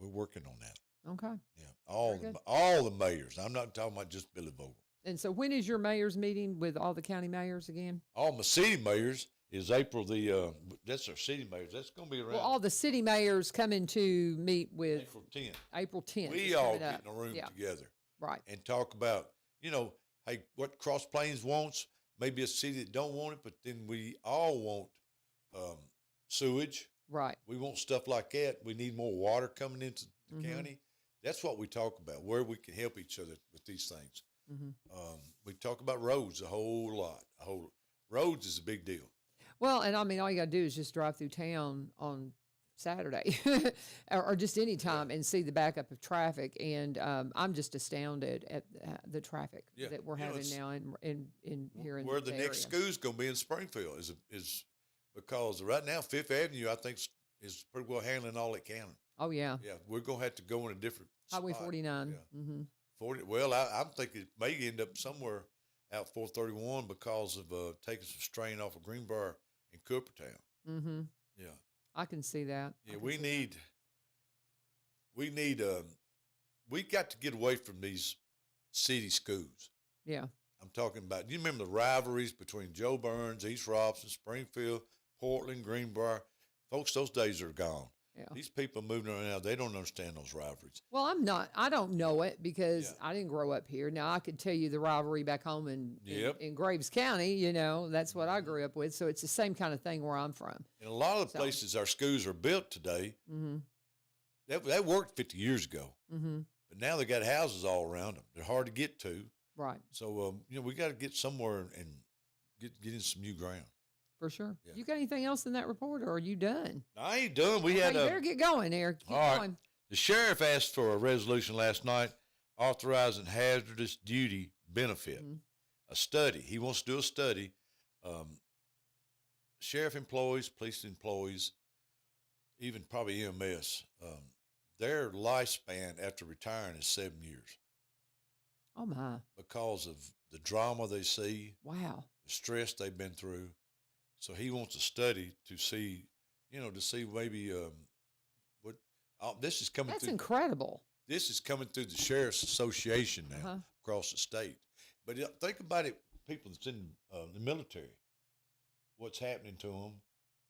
we're working on that. Okay. Yeah, all the mayors. I'm not talking about just Billy Vogle. And so when is your mayor's meeting with all the county mayors again? All my city mayors is April that's our city mayors. That's going to be around. Well, all the city mayors coming to meet with April 10th. April 10th. We all get in a room together. Right. And talk about, hey, what Cross Plains wants, maybe a city that don't want it, but then we all want sewage. Right. We want stuff like that. We need more water coming into the county. That's what we talk about, where we can help each other with these things. We talk about roads a whole lot. Roads is a big deal. Well, and I mean, all you got to do is just drive through town on Saturday or just any time and see the backup of traffic. And I'm just astounded at the traffic that we're having now in here in where the next school's going to be in Springfield is because right now Fifth Avenue, I think, is pretty well handling all it can. Oh, yeah. Yeah, we're going to have to go in a different Highway spot. 49. Yeah. 40. Well, I'm thinking it may end up somewhere out 431 because of taking some strain off of Greenbrier and Coopertown. Yeah. I can see that. Yeah, we got to get away from these city schools. Yeah. I'm talking about, do you remember the rivalries between Joe Burns, East Robson, Springfield, Portland, Greenbrier? Folks, those days are gone. Yeah. These people moving around now, they don't understand those rivalries. Well, I don't know it because I didn't grow up here. Now, I could tell you the rivalry back home in Graves County, that's what I grew up with. So it's the same kind of thing where I'm from. In a lot of the places our schools are built today, that worked 50 years ago. But now they got houses all around them. They're hard to get to. Right. So, we got to get somewhere and get in some new ground. For sure. Yeah. You got anything else in that report, or are you done? I ain't done. You better get going, Eric. Keep going. Right. The sheriff asked for a resolution last night authorizing hazardous duty benefit, a study. He wants to do a study. Sheriff employees, police employees, even probably EMS, their lifespan after retiring is 7 years. Oh, my. Because of the drama they see. Wow. The stress they've been through. So he wants a study to see, maybe what this is coming. That's through. Incredible. This is coming through the Sheriff's Association now across the state. But think about it, people that's in the military, what's happening to them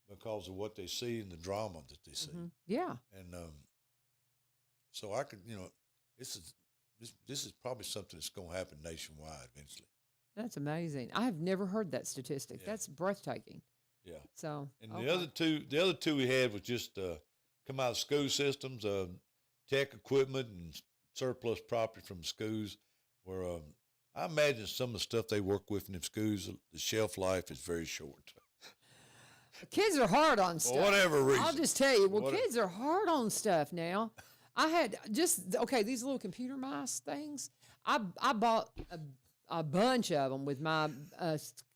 because of what they see and the drama that they see. Yeah. And so I could, this is probably something that's going to happen nationwide eventually. That's amazing. I have never heard that statistic. Yeah. That's breathtaking. Yeah. So, and the other two we had was just come out of school systems, tech equipment and surplus property from schools. Where I imagine some of the stuff they work with in the schools, the shelf life is very short. Kids are hard on stuff. For whatever reason. I'll just tell you. Well, kids are hard on stuff now. I had these little computer mice things. I bought a bunch of them with my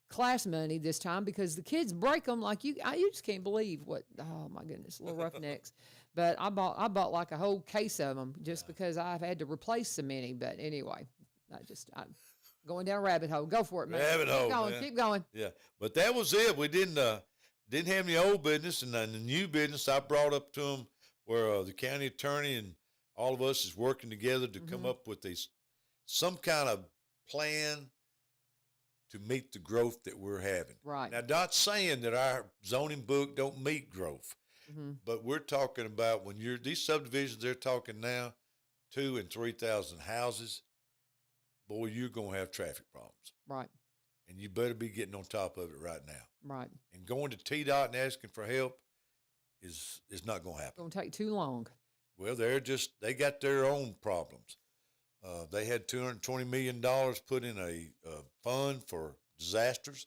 class money this time because the kids break them like you just can't believe what. Oh my goodness, little roughnecks. But I bought like a whole case of them just because I've had to replace so many. But anyway, I'm going down a rabbit hole. Go for it, man. Keep going. Yeah, but that was it. We didn't have any old business, and the new business I brought up to them where the county attorney and all of us is working together to come up with some kind of plan to meet the growth that we're having. Right. Now, not saying that our zoning book don't meet growth, but we're talking about when these subdivisions they're talking now, 2,000 and 3,000 houses, boy, you're going to have traffic problems. Right. And you better be getting on top of it right now. Right. And going to TDOT and asking for help is not going to happen. Going to take too long. Well, they got their own problems. They had $220 million put in a fund for disasters.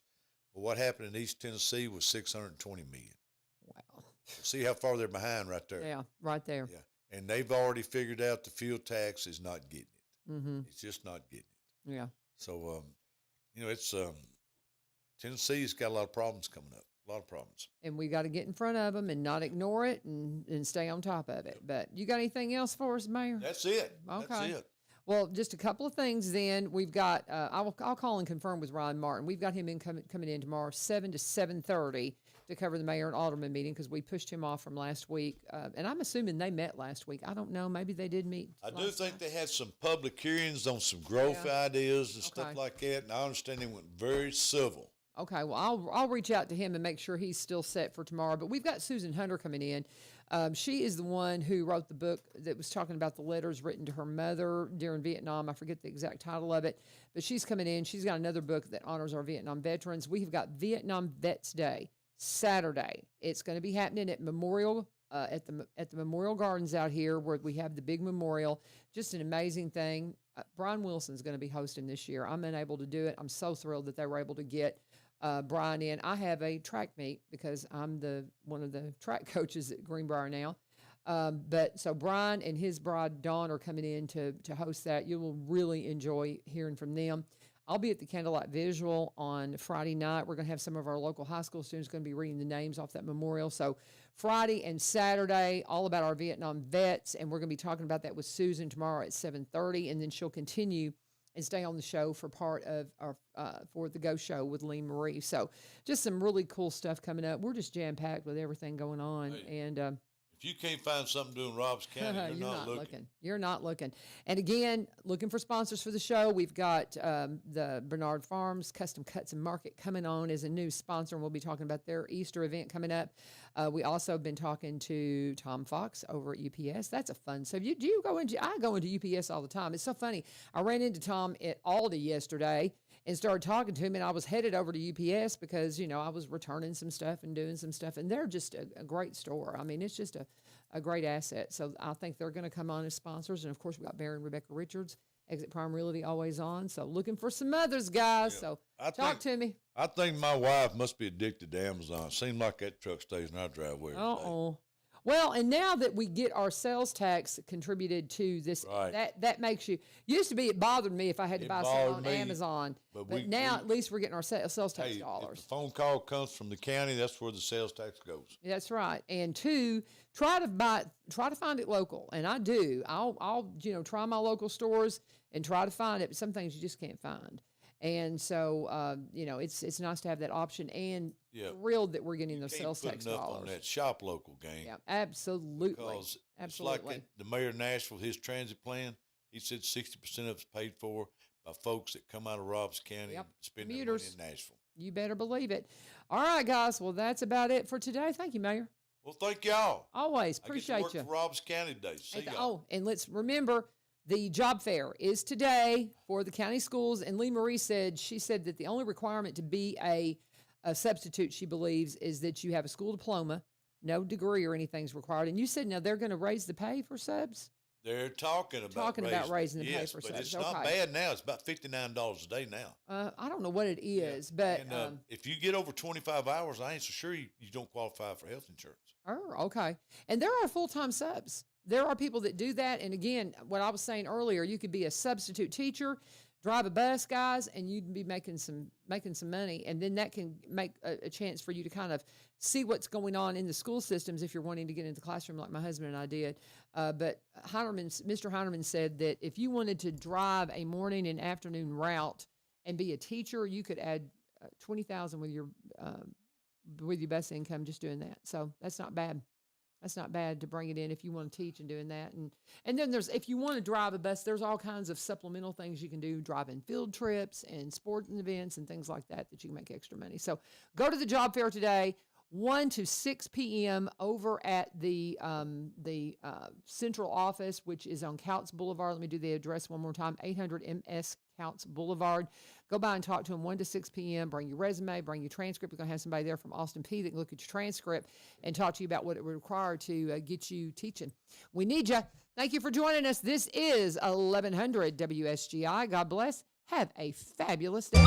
Well, what happened in East Tennessee was $620 million. Wow. See how far they're behind right there. Yeah, right there. Yeah, and they've already figured out the fuel tax is not getting it. Mm-hmm. It's just not getting it. Yeah. So, it's Tennessee's got a lot of problems coming up. A lot of problems. And we got to get in front of them and not ignore it and stay on top of it. But you got anything else for us, Mayor? That's it. Okay. That's it. Well, just a couple of things then. We've got, I'll call and confirm with Ron Martin. We've got him coming in tomorrow, 7 to 7:30 to cover the mayor and alderman meeting because we pushed him off from last week. And I'm assuming they met last week. I don't know. Maybe they did meet. I do think they had some public hearings on some growth ideas and stuff like that. And I understand they went very civil. Okay, well, I'll reach out to him and make sure he's still set for tomorrow. But we've got Susan Hunter coming in. She is the one who wrote the book that was talking about the letters written to her mother during Vietnam. I forget the exact title of it, but she's coming in. She's got another book that honors our Vietnam veterans. We've got Vietnam Vets Day, Saturday. It's going to be happening at Memorial at the Memorial Gardens out here where we have the big memorial. Just an amazing thing. Brian Wilson's going to be hosting this year. I'm unable to do it. I'm so thrilled that they were able to get Brian in. I have a track meet because I'm one of the track coaches at Greenbrier now. But so Brian and his bride Dawn are coming in to host that. You will really enjoy hearing from them. I'll be at the Candlelight Visual on Friday night. We're going to have some of our local high school students going to be reading the names off that memorial. So Friday and Saturday, all about our Vietnam vets, and we're going to be talking about that with Susan tomorrow at 7:30, and then she'll continue and stay on the show for part of our for the Go Show with Lee Marie. So just some really cool stuff coming up. We're just jam-packed with everything going on. Hey, and if you can't find something to do in Robbs County, you're not looking. You're not looking. And again, looking for sponsors for the show. We've got the Bernard Farms Custom Cuts and Market coming on as a new sponsor, and we'll be talking about their Easter event coming up. We also have been talking to Tom Fox over at UPS. That's a fun. So do you go into? I go into UPS all the time. It's so funny. I ran into Tom at Aldi yesterday and started talking to him, and I was headed over to UPS because I was returning some stuff and doing some stuff, and they're just a great store. I mean, it's just a great asset. So I think they're going to come on as sponsors, and of course we got Barry and Rebecca Richards. Exit Prime Realty always on. So looking for some others, guys. Yeah. So talk to me. I think my wife must be addicted to Amazon. Seems like that truck stays in our driveway. Well, and now that we get our sales tax contributed to this, that makes you. Used to be, it bothered me if I had to buy something on Amazon, but now at least we're getting our sales tax dollars. If the phone call comes from the county, that's where the sales tax goes. That's right. And two, try to find it local, and I do. I'll try my local stores and try to find it. But some things you just can't find. And so, it's nice to have that option, and thrilled that we're getting those sales tax dollars. On that shop local game. Yeah, absolutely. Because it's like the mayor of Nashville, his transit plan, he said 60% of it's paid for by folks that come out of Robbs County and spend their money in Nashville. You better believe it. All right, guys. Well, that's about it for today. Thank you, Mayor. Well, thank y'all. Always. Appreciate I get to work you. for Robbs County today. See y'all. And let's remember, the job fair is today for the county schools, and Lee Marie said that the only requirement to be a substitute, she believes, is that you have a school diploma, no degree or anything's required. And you said now they're going to raise the pay for subs? They're talking about raising the pay for subs. But it's not bad now. It's about $59 a day now. I don't know what it is, but if you get over 25 hours, I ain't so sure you don't qualify for health insurance. Oh, okay. And there are full-time subs. There are people that do that. And again, what I was saying earlier, you could be a substitute teacher, drive a bus, guys, and you'd be making some money. And then that can make a chance for you to kind of see what's going on in the school systems if you're wanting to get into the classroom like my husband and I did. But Mr. Heinerman said that if you wanted to drive a morning and afternoon route and be a teacher, you could add $20,000 with your bus income just doing that. So that's not bad. That's not bad to bring it in if you want to teach and doing that. And then if you want to drive a bus, there's all kinds of supplemental things you can do, driving field trips and sporting events and things like that you can make extra money. So go to the job fair today. 1 to 6 p.m. over at the central office, which is on Couts Boulevard. Let me do the address one more time, 800 MS Couts Boulevard. Go by and talk to them 1 to 6 p.m. Bring your resume, bring your transcript. We're going to have somebody there from Austin P that can look at your transcript and talk to you about what it would require to get you teaching. We need you. Thank you for joining us. This is 1100 WSGI. God bless. Have a fabulous day.